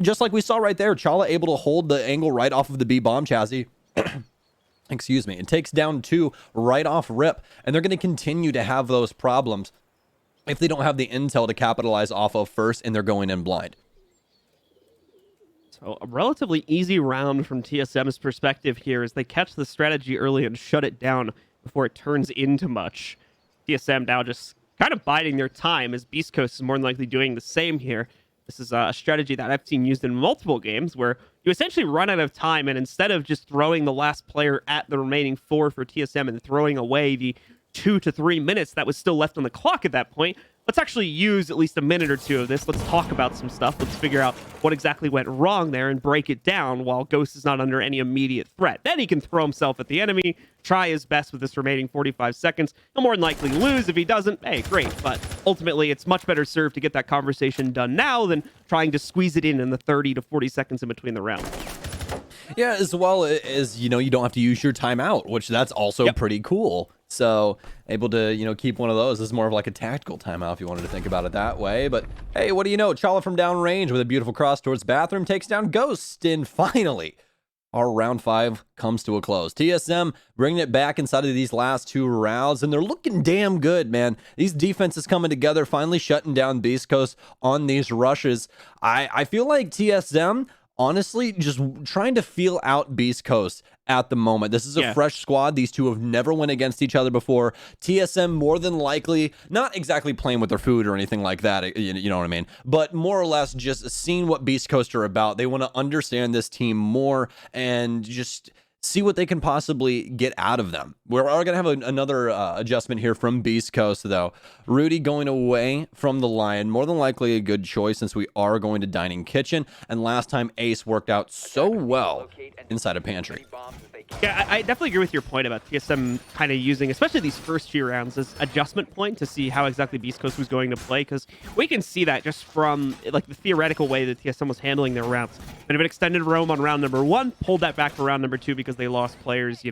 Just like we saw right there, Chala able to hold the angle right off of the B bomb chassis. Excuse me. It takes down 2 right off rip, and they're going to continue to have those problems if they don't have the intel to capitalize off of first and they're going in blind. So a relatively easy round from TSM's perspective here as they catch the strategy early and shut it down before it turns into much. TSM now just kind of biding their time, as Beast Coast is more than likely doing the same here. This is a strategy that I've seen used in multiple games where you essentially run out of time, and instead of just throwing the last player at the remaining 4 for TSM and throwing away the 2 to 3 minutes that was still left on the clock at that point, let's actually use at least a minute or 2 of this. Let's talk about some stuff. Let's figure out what exactly went wrong there and break it down while Ghost is not under any immediate threat. Then he can throw himself at the enemy, try his best with this remaining 45 seconds. He'll more than likely lose. If he doesn't, hey, great. But ultimately, it's much better served to get that conversation done now than trying to squeeze it in the 30 to 40 seconds in between the rounds. Yeah, as well as, you don't have to use your timeout, which that's also pretty cool. So able to, keep one of those is more of like a tactical timeout if you wanted to think about it that way. But hey, what do you know? Chala from downrange with a beautiful cross towards bathroom takes down Ghost, and finally our round 5 comes to a close. TSM bringing it back inside of these last 2 rounds, and they're looking damn good, man. These defenses coming together, finally shutting down Beast Coast on these rushes. I feel like TSM, honestly, just trying to feel out Beast Coast at the moment. This is a fresh squad. These 2 have never went against each other before. TSM more than likely not exactly playing with their food or anything like that, you know what I mean, but more or less just seeing what Beast Coast are about. They want to understand this team more and just see what they can possibly get out of them. We're going to have another adjustment here from Beast Coast, though. Rudy going away from the Lion, more than likely a good choice since we are going to Dining Kitchen, and last time Ace worked out so well inside a pantry. Yeah, I definitely agree with your point about TSM kind of using, especially these first few rounds, as adjustment point to see how exactly Beast Coast was going to play, because we can see that just from like the theoretical way that TSM was handling their rounds. Bit of an extended roam on round number 1, pulled that back for round number 2 because they lost players,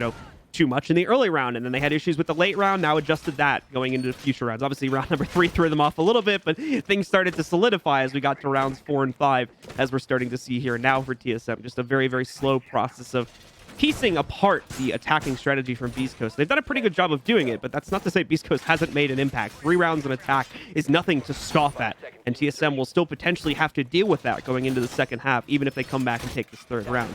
too much in the early round, and then they had issues with the late round. Now adjusted that going into the future rounds. Obviously, round number 3 threw them off a little bit, but things started to solidify as we got to rounds 4 and 5, as we're starting to see here now for TSM. Just a very, very slow process of piecing apart the attacking strategy from Beast Coast. They've done a pretty good job of doing it, but that's not to say Beast Coast hasn't made an impact. 3 rounds of attack is nothing to scoff at, and TSM will still potentially have to deal with that going into the second half, even if they come back and take this 3rd round.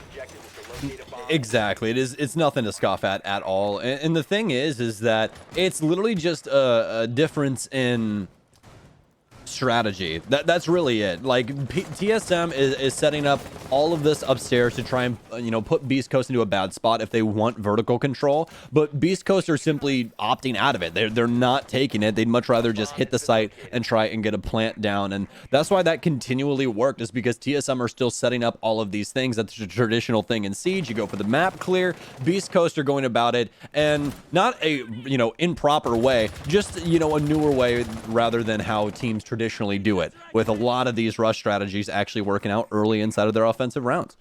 Exactly. It's nothing to scoff at all. And the thing is that it's literally just a difference in strategy. That's really it. Like TSM is setting up all of this upstairs to try and put Beast Coast into a bad spot if they want vertical control, but Beast Coast are simply opting out of it. They're not taking it. They'd much rather just hit the site and try and get a plant down, and that's why that continually worked, is because TSM are still setting up all of these things. That's the traditional thing in Siege. You go for the map clear. Beast Coast are going about it, and not a improper way, just a newer way rather than how teams traditionally do it, with a lot of these rush strategies actually working out early inside of their offensive rounds.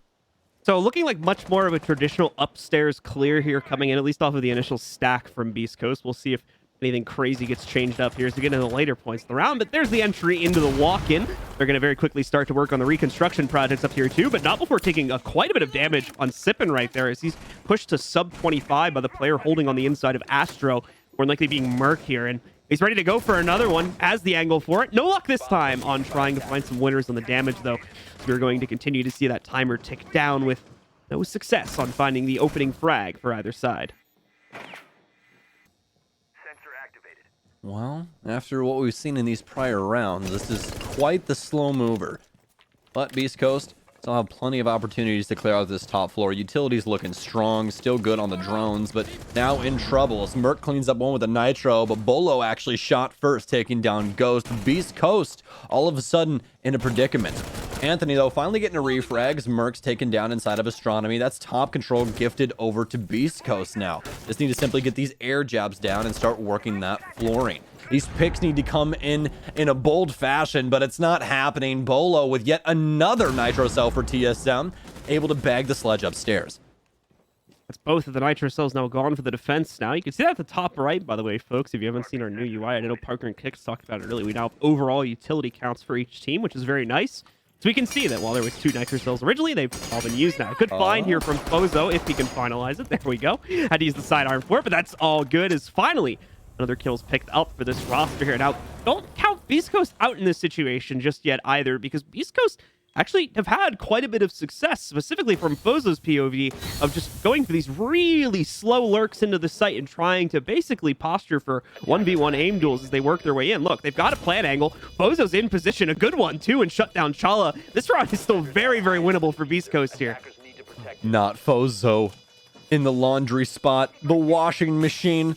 So looking like much more of a traditional upstairs clear here coming in, at least off of the initial stack from Beast Coast. We'll see if anything crazy gets changed up here as we get into the later points of the round, but there's the entry into the walk-in. They're going to very quickly start to work on the reconstruction projects up here too, but not before taking quite a bit of damage on Sippin right there, as he's pushed to sub 25 by the player holding on the inside of Astro, more likely being Merc here, and he's ready to go for another one, as the angle for it. No luck this time on trying to find some winners on the damage, though. We're going to continue to see that timer tick down with no success on finding the opening frag for either side. Well, after what we've seen in these prior rounds, this is quite the slow mover. But Beast Coast still have plenty of opportunities to clear out this top floor. Utilities looking strong, still good on the drones, but now in trouble as Merc cleans up one with a Nitro, but Bolo actually shot first, taking down Ghost. Beast Coast all of a sudden in a predicament. Anthony, though, finally getting a refrags. Merc's taken down inside of Astronomy. That's top control gifted over to Beast Coast now. Just need to simply get these air jabs down and start working that flooring. These picks need to come in a bold fashion, but it's not happening. Bolo with yet another Nitro cell for TSM, able to bag the sledge upstairs. That's both of the Nitro cells now gone for the defense now. You can see that at the top right, by the way, folks, if you haven't seen our new UI. I know Parker and Kicks talked about it earlier. We now have overall utility counts for each team, which is very nice. So we can see that while there was 2 Nitro cells originally, they've all been used now. Good find here from Fozo, if he can finalize it. There we go. Had to use the sidearm for it, but that's all good, as finally another kill's picked up for this roster here. Now, don't count Beast Coast out in this situation just yet either, because Beast Coast actually have had quite a bit of success, specifically from Fozo's POV, of just going for these really slow lurks into the site and trying to basically posture for 1v1 aim duels as they work their way in. Look, they've got a plan angle. Fozo's in position, a good one too, and shut down Chala. This round is still very, very winnable for Beast Coast here. Not Fozo in the laundry spot, the washing machine.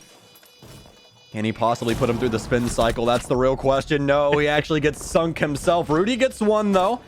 Can he possibly put him through the spin cycle? That's the real question. No, he actually gets sunk himself. Rudy gets one, though.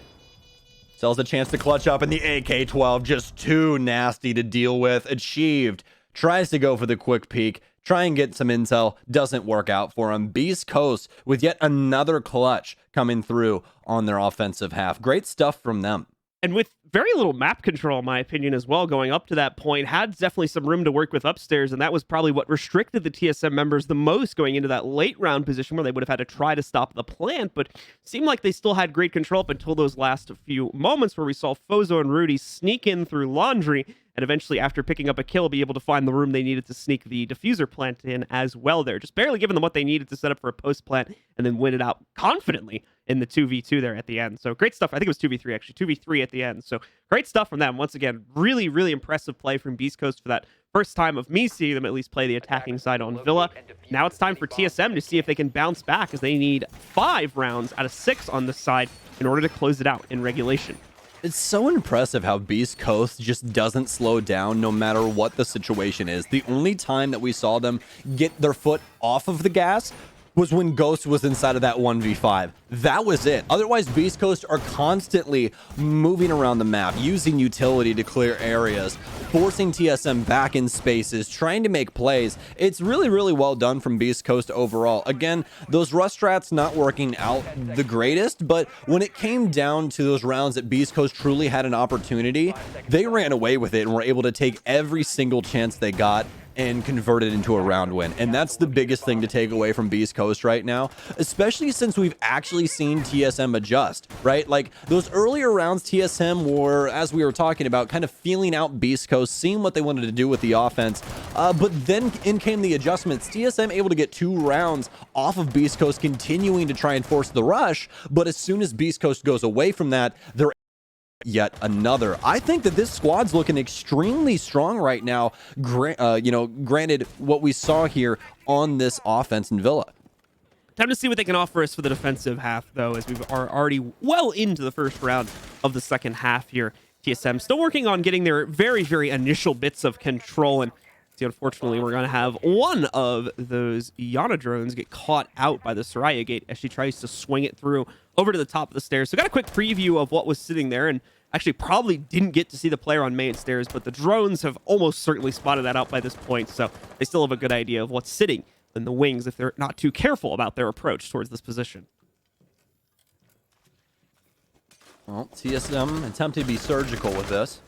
Sells a chance to clutch up, and the AK-12 just too nasty to deal with. Achieved. Tries to go for the quick peek. Try and get some intel. Doesn't work out for him. Beast Coast with yet another clutch coming through on their offensive half. Great stuff from them. And with very little map control, in my opinion, as well, going up to that point, had definitely some room to work with upstairs, and that was probably what restricted the TSM members the most going into that late round position where they would have had to try to stop the plant, but seemed like they still had great control up until those last few moments where we saw Fozo and Rudy sneak in through laundry, and eventually, after picking up a kill, be able to find the room they needed to sneak the diffuser plant in as well there. Just barely giving them what they needed to set up for a post plant, and then win it out confidently in the 2v2 there at the end. So great stuff. I think it was 2v3 actually, 2v3 at the end. So great stuff from them. Once again, really, really impressive play from Beast Coast for that first time of me seeing them at least play the attacking side on Villa. Now it's time for TSM to see if they can bounce back, as they need 5 rounds out of 6 on this side in order to close it out in regulation. It's so impressive how Beast Coast just doesn't slow down no matter what the situation is. The only time that we saw them get their foot off of the gas was when Ghost was inside of that 1v5. That was it. Otherwise, Beast Coast are constantly moving around the map, using utility to clear areas, forcing TSM back in spaces, trying to make plays. It's really, really well done from Beast Coast overall. Again, those rush strats not working out the greatest, but when it came down to those rounds that Beast Coast truly had an opportunity, they ran away with it and were able to take every single chance they got and convert it into a round win. And that's the biggest thing to take away from Beast Coast right now, especially since we've actually seen TSM adjust, right? Like those earlier rounds, TSM were, as we were talking about, kind of feeling out Beast Coast, seeing what they wanted to do with the offense. But then in came the adjustments. TSM able to get 2 rounds off of Beast Coast, continuing to try and force the rush. But as soon as Beast Coast goes away from that, they're yet another. I think that this squad's looking extremely strong right now, granted what we saw here on this offense in Villa. Time to see what they can offer us for the defensive half, though, as we are already well into the first round of the second half here. TSM still working on getting their very, very initial bits of control, and see, unfortunately, we're going to have one of those Yana drones get caught out by the Soraya gate as she tries to swing it through over to the top of the stairs. So got a quick preview of what was sitting there, and actually probably didn't get to see the player on main stairs, but the drones have almost certainly spotted that out by this point, so they still have a good idea of what's sitting in the wings if they're not too careful about their approach towards this position. Well, TSM attempted to be surgical with this.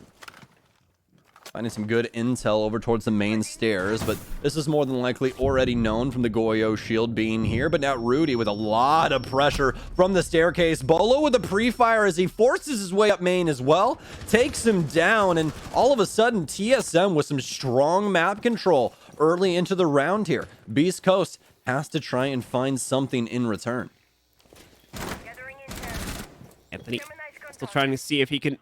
Finding some good intel over towards the main stairs, but this is more than likely already known from the Goyo shield being here. But now Rudy with a lot of pressure from the staircase. Bolo with a pre-fire as he forces his way up main as well. Takes him down, and all of a sudden TSM with some strong map control early into the round here. Beast Coast has to try and find something in return. Anthony still trying to see if he can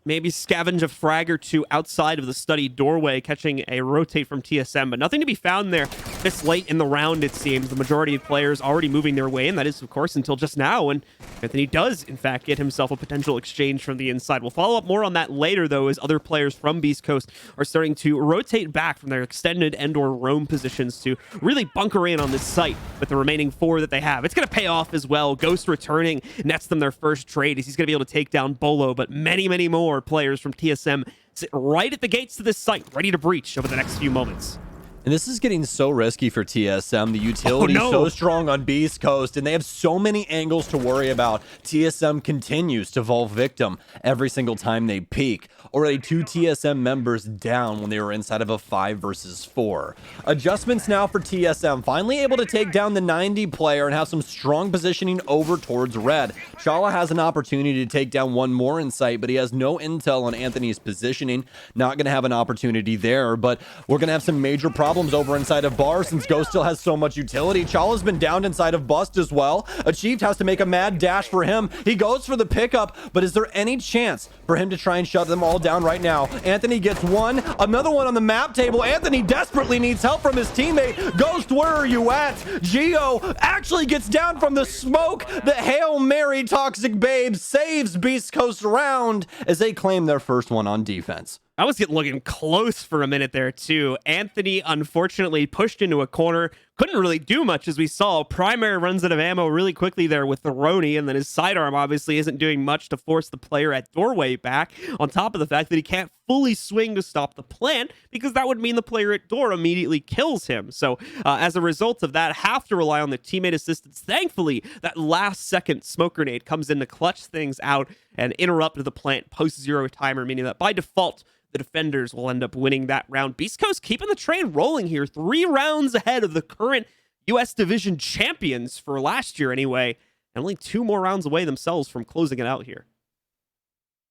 maybe scavenge a frag or two outside of the study doorway, catching a rotate from TSM, but nothing to be found there this late in the round, it seems. The majority of players already moving their way, and that is, of course, until just now, and Anthony does, in fact, get himself a potential exchange from the inside. We'll follow up more on that later, though, as other players from Beast Coast are starting to rotate back from their extended and/or roam positions to really bunker in on this site with the remaining 4 that they have. It's going to pay off as well. Ghost returning nets them their first trade as he's going to be able to take down Bolo, but many, many more players from TSM sit right at the gates to this site, ready to breach over the next few moments. And this is getting so risky for TSM. The utility is so strong on Beast Coast, and they have so many angles to worry about. TSM continues to fall victim every single time they peek. Already 2 TSM members down when they were inside of a 5 versus 4. Adjustments now for TSM. Finally able to take down the 90 player and have some strong positioning over towards red. Chala has an opportunity to take down one more in sight, but he has no intel on Anthony's positioning. Not going to have an opportunity there, but we're going to have some major problems over inside of Bar since Ghost still has so much utility. Chala's been downed inside of Bust as well. Achieved has to make a mad dash for him. He goes for the pickup, but is there any chance for him to try and shut them all down right now? Anthony gets one, another one on the map table. Anthony desperately needs help from his teammate. Ghost, where are you at? Geo actually gets down from the smoke. The Hail Mary Toxic Babe saves Beast Coast round as they claim their first one on defense. I was looking close for a minute there, too. Anthony, unfortunately, pushed into a corner. Couldn't really do much, as we saw. Primary runs out of ammo really quickly there with the Roni, and then his sidearm obviously isn't doing much to force the player at doorway back, on top of the fact that he can't fully swing to stop the plant, because that would mean the player at door immediately kills him. So, as a result of that, have to rely on the teammate assistance. Thankfully, that last-second smoke grenade comes in to clutch things out and interrupt the plant post-zero timer, meaning that by default, the defenders will end up winning that round. Beast Coast keeping the train rolling here, 3 rounds ahead of the current U.S. Division champions for last year anyway, and only 2 more rounds away themselves from closing it out here.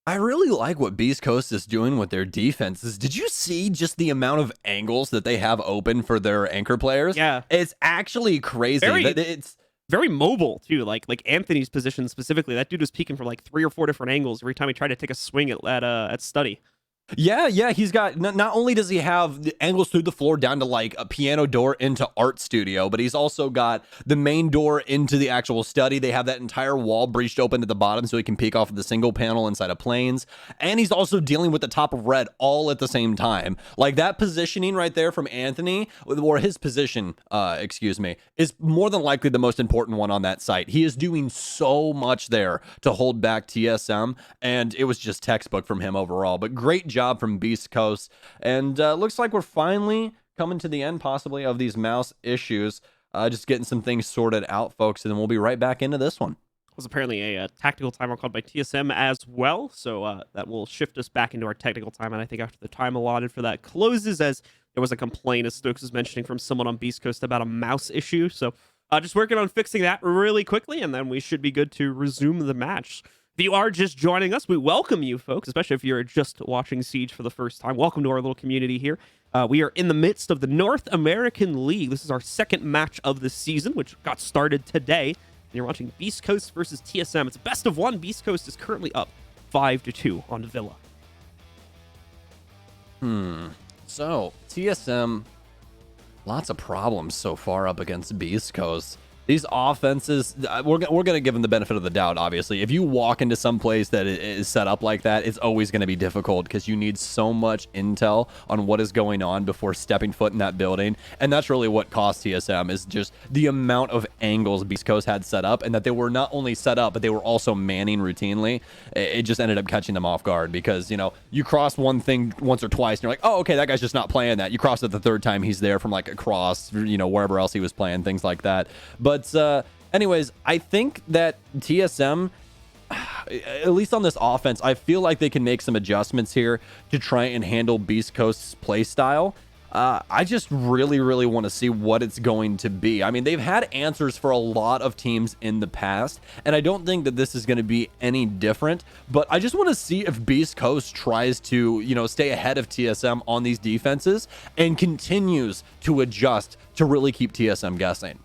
I really like what Beast Coast is doing with their defenses. Did you see just the amount of angles that they have open for their anchor players? Yeah. It's actually crazy. It's very mobile, too. Like Anthony's position specifically. That dude was peeking from like 3 or 4 different angles every time he tried to take a swing at Study. Yeah, he's got, not only does he have the angles through the floor down to like a piano door into art studio, but he's also got the main door into the actual study. They have that entire wall breached open at the bottom so he can peek off of the single panel inside of planes. And he's also dealing with the top of red all at the same time. Like that positioning right there from Anthony, or his position, excuse me, is more than likely the most important one on that site. He is doing so much there to hold back TSM, and it was just textbook from him overall. But great job from Beast Coast, and looks like we're finally coming to the end possibly of these mouse issues, just getting some things sorted out, folks, and then we'll be right back into this one. Was apparently a tactical timeout called by TSM as well, so that will shift us back into our technical time, and I think after the time allotted for that closes, as there was a complaint, as Stokes was mentioning, from someone on Beast Coast about a mouse issue, so just working on fixing that really quickly, and then we should be good to resume the match. If you are just joining us, we welcome you folks, especially if you're just watching Siege for the first time. Welcome to our little community here. We are in the midst of the North American League. This is our second match of the season, which got started today. And you're watching Beast Coast versus TSM. It's a best of one. Beast Coast is currently up 5-2 on Villa. So, TSM, lots of problems so far up against Beast Coast. These offenses, we're going to give them the benefit of the doubt, obviously. If you walk into some place that is set up like that, it's always going to be difficult because you need so much intel on what is going on before stepping foot in that building. And that's really what cost TSM, is just the amount of angles Beast Coast had set up, and that they were not only set up, but they were also manning routinely. It just ended up catching them off guard because, you know, you cross one thing once or twice and you're like, oh, okay, that guy's just not playing that. You cross it the third time, he's there from like across, you know, wherever else he was playing, things like that. But anyways, I think that TSM, at least on this offense, I feel like they can make some adjustments here to try and handle Beast Coast's play style. I just really want to see what it's going to be. I mean, they've had answers for a lot of teams in the past, and I don't think that this is going to be any different, but I just want to see if Beast Coast tries to, you know, stay ahead of TSM on these defenses and continues to adjust to really keep TSM guessing.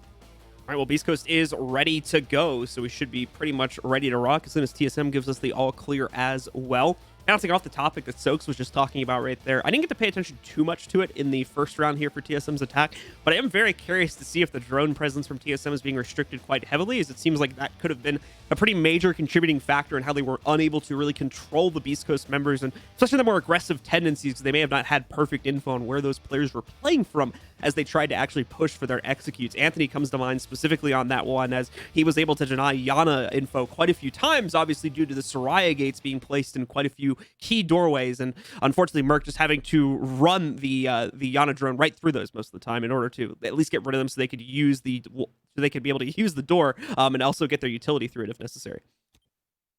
All right, well, Beast Coast is ready to go, so we should be pretty much ready to rock as soon as TSM gives us the all clear as well. Bouncing off the topic that Stokes was just talking about right there, I didn't get to pay attention too much to it in the first round here for TSM's attack, but I am very curious to see if the drone presence from TSM is being restricted quite heavily, as it seems like that could have been a pretty major contributing factor in how they were unable to really control the Beast Coast members, and especially the more aggressive tendencies, because they may have not had perfect info on where those players were playing from as they tried to actually push for their executes. Anthony comes to mind specifically on that one, as he was able to deny Yana info quite a few times, obviously due to the Soraya gates being placed in quite a few key doorways, and unfortunately Merc just having to run the Yana drone right through those most of the time in order to at least get rid of them so they could use they could be able to use the door and also get their utility through it if necessary.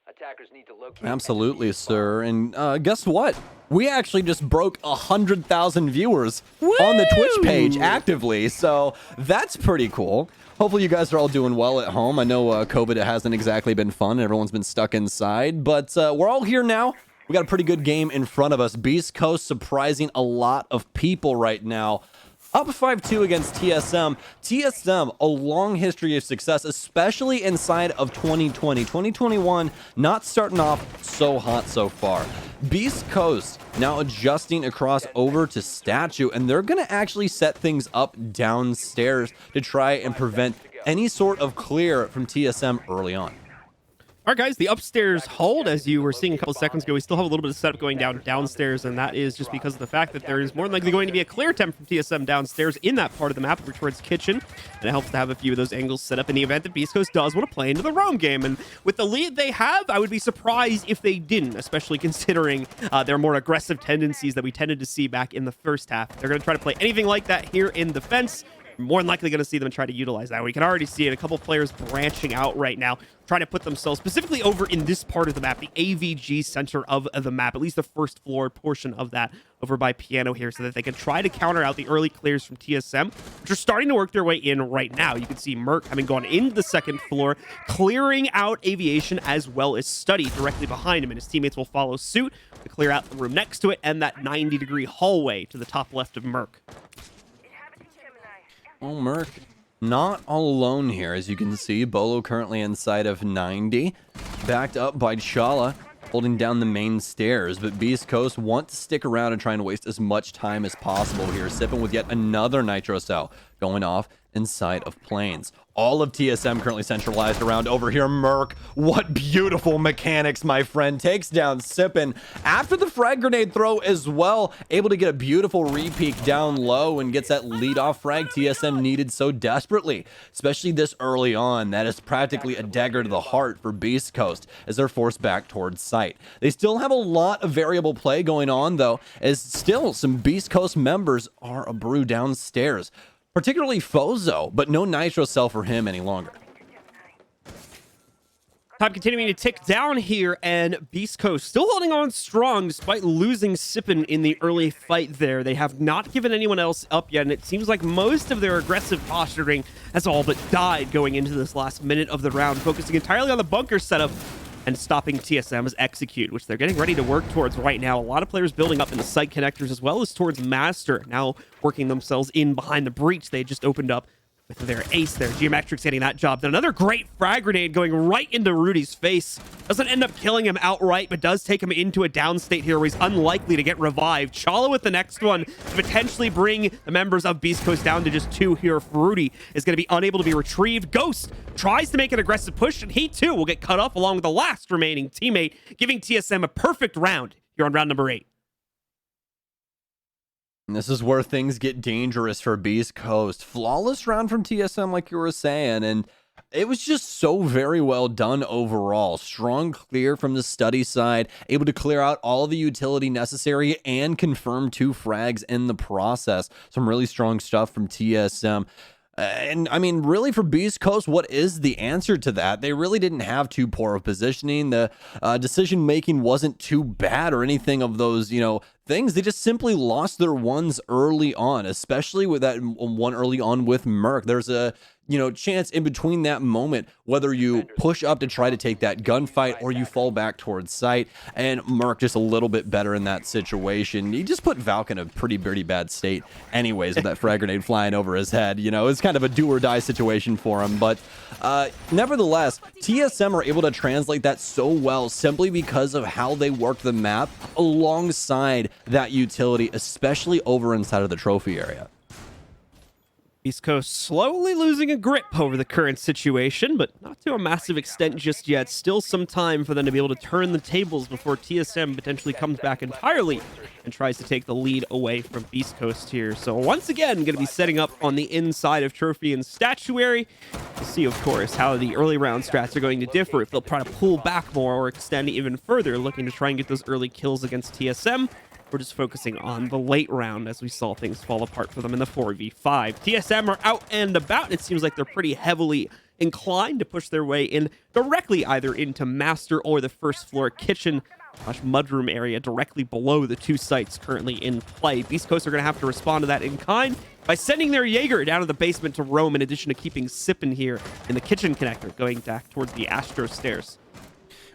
Attackers need to locate. Absolutely, sir. And guess what? We actually just broke 100,000 viewers on the Twitch page actively, so that's pretty cool. Hopefully you guys are all doing well at home. I know COVID hasn't exactly been fun. Everyone's been stuck inside, but we're all here now. We got a pretty good game in front of us. Beast Coast surprising a lot of people right now. Up 5-2 against TSM. TSM, a long history of success, especially inside of 2020. 2021, not starting off so hot so far. Beast Coast now adjusting across over to Statue, and they're going to actually set things up downstairs to try and prevent any sort of clear from TSM early on. All right, guys, the upstairs hold, as you were seeing a couple seconds ago, we still have a little bit of setup going downstairs, and that is just because of the fact that there is more than likely going to be a clear attempt from TSM downstairs in that part of the map over towards kitchen, and it helps to have a few of those angles set up in the event that Beast Coast does want to play into the roam game. And with the lead they have, I would be surprised if they didn't, especially considering their more aggressive tendencies that we tended to see back in the first half. They're going to try to play anything like that here in defense. More than likely going to see them try to utilize that. We can already see it. A couple players branching out right now, trying to put themselves specifically over in this part of the map, the AVG center of the map, at least the first floor portion of that over by piano here, so that they can try to counter out the early clears from TSM, which are starting to work their way in right now. You can see Merc having gone into the second floor, clearing out aviation as well as study directly behind him, and his teammates will follow suit to clear out the room next to it and that 90-degree hallway to the top left of Merc. Well, Merc not all alone here, as you can see. Bolo currently inside of 90, backed up by Chala. holding down the main stairs, but Beast Coast want to stick around and trying to waste as much time as possible here. Sipping with yet another Nitro Cell going off inside of Plains. All of TSM currently centralized around over here. Merc, what beautiful mechanics, my friend. Takes down Sippin after the frag grenade throw as well. Able to get a beautiful re-peek down low and gets that lead-off frag TSM needed so desperately, especially this early on. That is practically a dagger to the heart for Beast Coast as they're forced back towards site. They still have a lot of variable play going on, though, as still some Beast Coast members are a brew downstairs. Particularly Fozo, but no Nitro Cell for him any longer. Time continuing to tick down here, and Beast Coast still holding on strong despite losing Sippin in the early fight there. They have not given anyone else up yet, and it seems like most of their aggressive posturing has all but died going into this last minute of the round, focusing entirely on the bunker setup and stopping TSM's execute, which they're getting ready to work towards right now. A lot of players building up in the site connectors as well as towards Master, now working themselves in behind the breach they just opened up with their ace there. Geometric's getting that job done. Another great frag grenade going right into Rudy's face. Doesn't end up killing him outright, but does take him into a down state here where he's unlikely to get revived. Chala with the next one to potentially bring the members of Beast Coast down to just 2 here. Rudy is going to be unable to be retrieved. Ghost tries to make an aggressive push, and he too will get cut off along with the last remaining teammate, giving TSM a perfect round here on round number 8. And this is where things get dangerous for Beast Coast. Flawless round from TSM, like you were saying, and it was just so very well done overall. Strong clear from the study side, able to clear out all the utility necessary and confirm 2 frags in the process. Some really strong stuff from TSM. And I mean, really for Beast Coast, what is the answer to that? They really didn't have too poor of positioning. The decision making wasn't too bad or anything of those, things. They just simply lost their ones early on, especially with that one early on with Merc. There's a chance in between that moment, whether you push up to try to take that gunfight or you fall back towards site, and Merc just a little bit better in that situation. He just put Valk in a pretty bad state anyways with that frag grenade flying over his head. It's kind of a do or die situation for him, but nevertheless, TSM are able to translate that so well simply because of how they work the map alongside that utility, especially over inside of the trophy area. East Coast slowly losing a grip over the current situation, but not to a massive extent just yet. Still some time for them to be able to turn the tables before TSM potentially comes back entirely and tries to take the lead away from Beast Coast here. So once again, going to be setting up on the inside of Trophy and Statuary. We'll see, of course, how the early round strats are going to differ, if they'll try to pull back more or extend even further, looking to try and get those early kills against TSM. We're just focusing on the late round as we saw things fall apart for them in the 4v5. TSM are out and about. It seems like they're pretty heavily inclined to push their way in directly either into Master or the first floor kitchen / mudroom area directly below the 2 sites currently in play. Beast Coast are going to have to respond to that in kind by sending their Jaeger down to the basement to roam, in addition to keeping Sippin here in the kitchen connector going back towards the Astro stairs.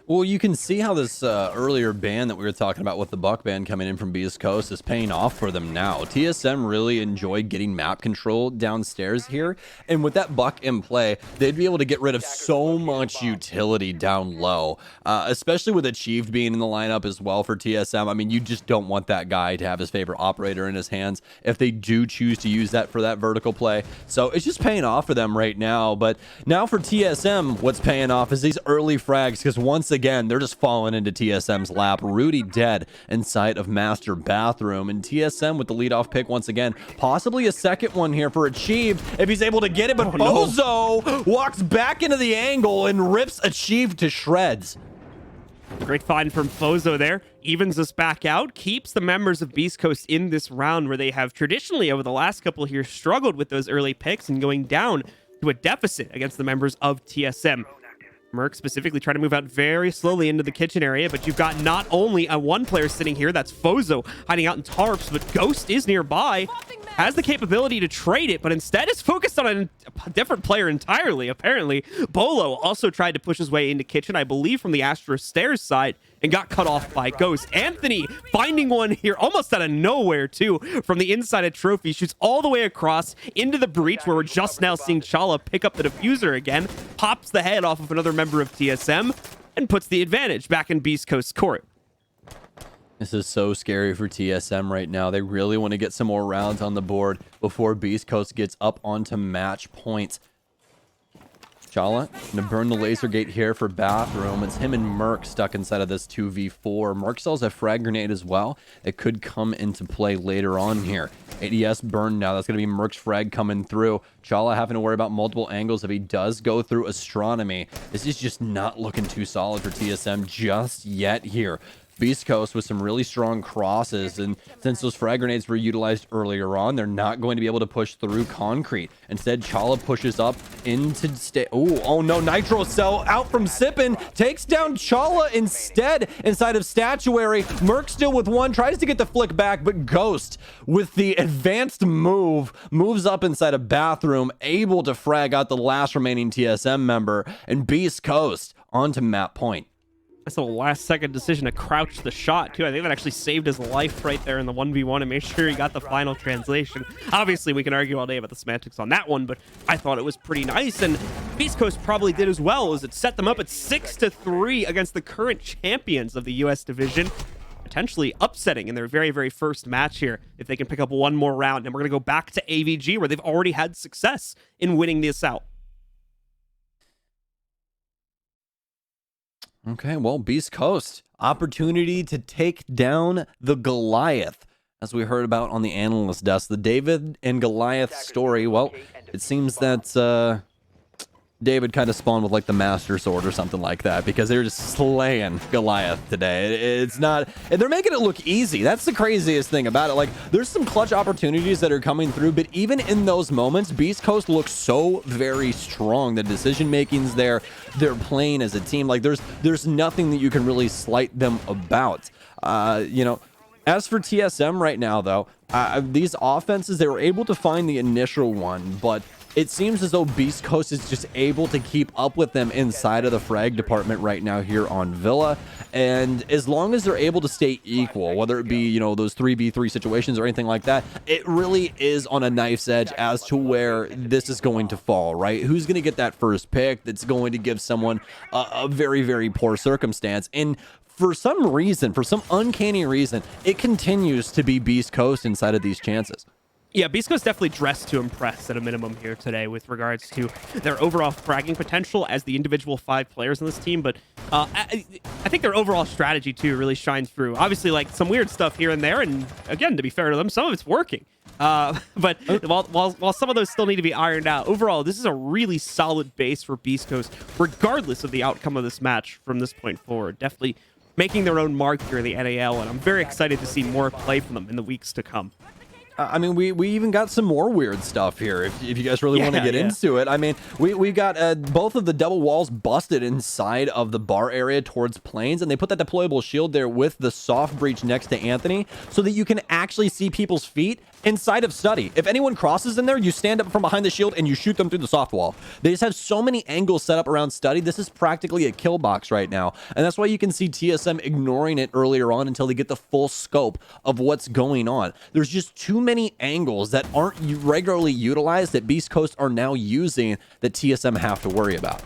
Well, you can see how this earlier ban that we were talking about with the Buck ban coming in from Beast Coast is paying off for them now. TSM really enjoyed getting map control downstairs here, and with that Buck in play, they'd be able to get rid of so much utility down low, especially with Achieved being in the lineup as well for TSM. I mean, you just don't want that guy to have his favorite operator in his hands if they do choose to use that for that vertical play. So it's just paying off for them right now. But now for TSM, what's paying off is these early frags, because once again, they're just falling into TSM's lap. Rudy dead inside of Master Bathroom, and TSM with the leadoff pick once again. Possibly a second one here for Achieved if he's able to get it, but Bozo walks back into the angle and rips Achieved to shreds. Great find from Fozo there. Evens us back out, keeps the members of Beast Coast in this round where they have traditionally over the last couple here struggled with those early picks and going down to a deficit against the members of TSM. Merc specifically trying to move out very slowly into the kitchen area, but you've got not only a 1 player sitting here, that's Fozo hiding out in tarps, but Ghost is nearby, has the capability to trade it, but instead is focused on a different player entirely, apparently. Bolo also tried to push his way into kitchen, I believe from the Astro Stairs side, and got cut off by Ghost. Anthony finding one here almost out of nowhere too from the inside of Trophy, shoots all the way across into the breach where we're just now seeing Chala pick up the diffuser again, pops the head off of another member of TSM. and puts the advantage back in Beast Coast's court. This is so scary for TSM right now. They really want to get some more rounds on the board before Beast Coast gets up onto match point. Chala gonna burn the laser gate here for bathroom. It's him and Merc stuck inside of this 2v4. Merc sells a frag grenade as well. It could come into play later on here. ADS burned now. That's gonna be Merc's frag coming through. Chala having to worry about multiple angles if he does go through astronomy. This is just not looking too solid for TSM just yet here. Beast Coast with some really strong crosses, and since those frag grenades were utilized earlier on, they're not going to be able to push through concrete. Instead, Chala pushes up into oh no, Nitro Cell out from Sippin, takes down Chala instead inside of Statuary. Merc still with one, tries to get the flick back, but Ghost with the advanced move moves up inside a bathroom, able to frag out the last remaining TSM member, and Beast Coast onto map point. That's a last-second decision to crouch the shot, too. I think that actually saved his life right there in the 1v1 and made sure he got the final translation. Obviously, we can argue all day about the semantics on that one, but I thought it was pretty nice, and Beast Coast probably did as well, as it set them up at 6-3 against the current champions of the US division, potentially upsetting in their very, very first match here if they can pick up one more round. And we're going to go back to AVG, where they've already had success in winning this out. Okay, well, Beast Coast, opportunity to take down the Goliath. As we heard about on the analyst desk, the David and Goliath story, well, it seems that David kind of spawned with like the Master Sword or something like that, because they're just slaying Goliath today. It's not, and they're making it look easy. That's the craziest thing about it. Like, there's some clutch opportunities that are coming through, but even in those moments, Beast Coast looks so very strong. The decision making's there. They're playing as a team. Like, there's nothing that you can really slight them about. You know, as for TSM right now, though, these offenses, they were able to find the initial one, but it seems as though Beast Coast is just able to keep up with them inside of the frag department right now here on Villa. And as long as they're able to stay equal, whether it be, you know, those 3v3 situations or anything like that, it really is on a knife's edge as to where this is going to fall, right? Who's going to get that first pick that's going to give someone a very, very poor circumstance? And for some reason, for some uncanny reason, it continues to be Beast Coast inside of these chances. Yeah, Beast Coast definitely dressed to impress at a minimum here today with regards to their overall fragging potential as the individual 5 players on this team. But I think their overall strategy, too, really shines through. Obviously, like, some weird stuff here and there. And again, to be fair to them, some of it's working. But while some of those still need to be ironed out, overall, this is a really solid base for Beast Coast, regardless of the outcome of this match from this point forward. Definitely making their own mark here in the NAL. And I'm very excited to see more play from them in the weeks to come. I mean, we even got some more weird stuff here, if you guys really want to get into it. I mean, we got both of the double walls busted inside of the bar area towards Plains, and they put that deployable shield there with the soft breach next to Anthony so that you can actually see people's feet inside of Study. If anyone crosses in there, you stand up from behind the shield and you shoot them through the soft wall. They just have so many angles set up around Study. This is practically a kill box right now, and that's why you can see TSM ignoring it earlier on until they get the full scope of what's going on. There's just too many angles that aren't regularly utilized that Beast Coast are now using that TSM have to worry about.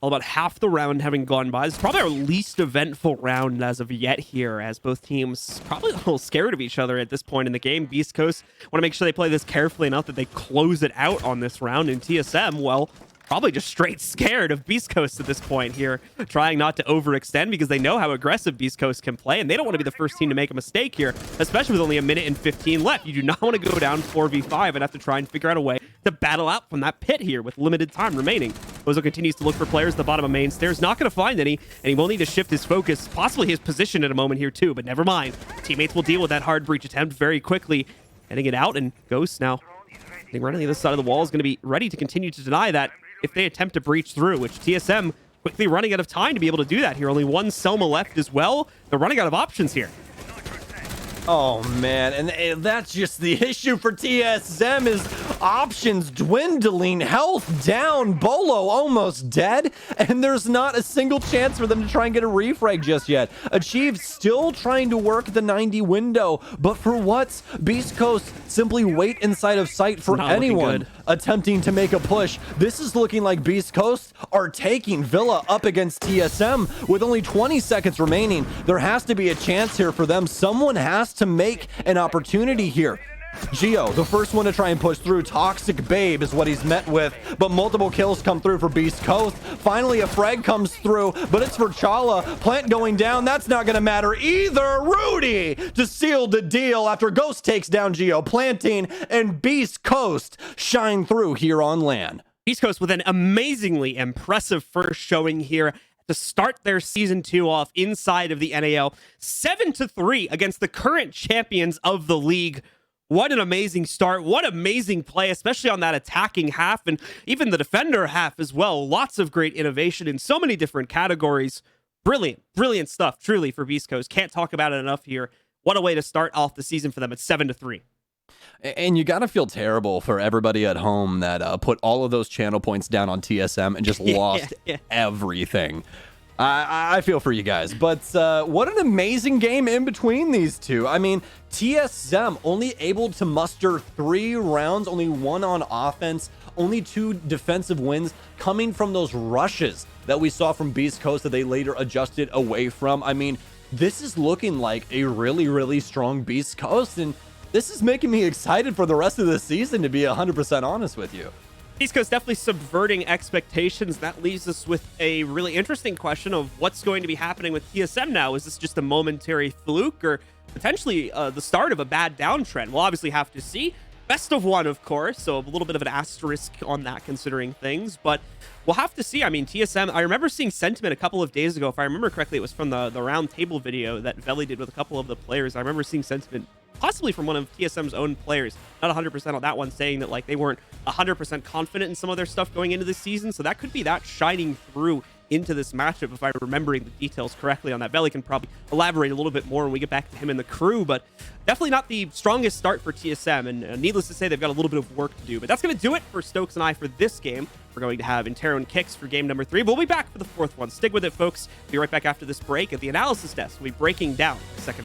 All about half the round having gone by. It's probably our least eventful round as of yet here, as both teams probably a little scared of each other at this point in the game. Beast Coast want to make sure they play this carefully enough that they close it out on this round. And TSM, well, probably just straight scared of Beast Coast at this point here, trying not to overextend because they know how aggressive Beast Coast can play, and they don't want to be the first team to make a mistake here, especially with only a minute and 15 left. You do not want to go down 4v5 and have to try and figure out a way to battle out from that pit here with limited time remaining. Bozo continues to look for players at the bottom of main stairs, not going to find any, and he will need to shift his focus, possibly his position at a moment here too, but never mind. Teammates will deal with that hard breach attempt very quickly, heading it out, and Ghost now, I think right on the other side of the wall, is going to be ready to continue to deny that if they attempt to breach through, which TSM quickly running out of time to be able to do that here. Only one Selma left as well. They're running out of options here. Oh, man, and that's just the issue for TSM is options dwindling, health down, Bolo almost dead, and there's not a single chance for them to try and get a refrag just yet. Achieve still trying to work the 90 window, but for what? Beast Coast simply wait inside of sight for anyone. attempting to make a push. This is looking like Beast Coast are taking Villa up against TSM with only 20 seconds remaining. There has to be a chance here for them. Someone has to make an opportunity here. Geo, the first one to try and push through. Toxic Babe is what he's met with, but multiple kills come through for Beast Coast. Finally, a frag comes through, but it's for Chala. Plant going down. That's not going to matter either. Rudy to seal the deal after Ghost takes down Geo Planting, and Beast Coast shine through here on LAN. Beast Coast with an amazingly impressive first showing here to start their season 2 off inside of the NAL. 7-3 against the current champions of the league. What an amazing start. What amazing play, especially on that attacking half and even the defender half as well. Lots of great innovation in so many different categories. Brilliant, brilliant stuff, truly, for Beast Coast. Can't talk about it enough here. What a way to start off the season for them at 7-3. And you got to feel terrible for everybody at home that put all of those channel points down on TSM and just lost everything. I feel for you guys, but what an amazing game in between these two. I mean, TSM only able to muster 3 rounds, only 1 on offense, only 2 defensive wins coming from those rushes that we saw from Beast Coast that they later adjusted away from. I mean, this is looking like a really, really strong Beast Coast, and this is making me excited for the rest of the season, to be 100% honest with you. Beast Coast definitely subverting expectations. That leaves us with a really interesting question of what's going to be happening with TSM now. Is this just a momentary fluke or potentially the start of a bad downtrend? We'll obviously have to see. Best of 1, of course, so a little bit of an asterisk on that considering things, but we'll have to see. I mean, TSM, I remember seeing sentiment a couple of days ago. If I remember correctly, it was from the round table video that Veli did with a couple of the players. I remember seeing sentiment possibly from one of TSM's own players, not 100% on that one, saying that like they weren't 100% confident in some of their stuff going into this season. So that could be that shining through into this matchup, if I'm remembering the details correctly on that. Veli can probably elaborate a little bit more when we get back to him and the crew, but definitely not the strongest start for TSM, and needless to say, they've got a little bit of work to do. But that's going to do it for Stokes and I for this game. We're going to have Intero and Kicks for game number 3. We'll be back for the 4th one. Stick with it, folks. Be right back after this break at the analysis desk. We'll be breaking down the second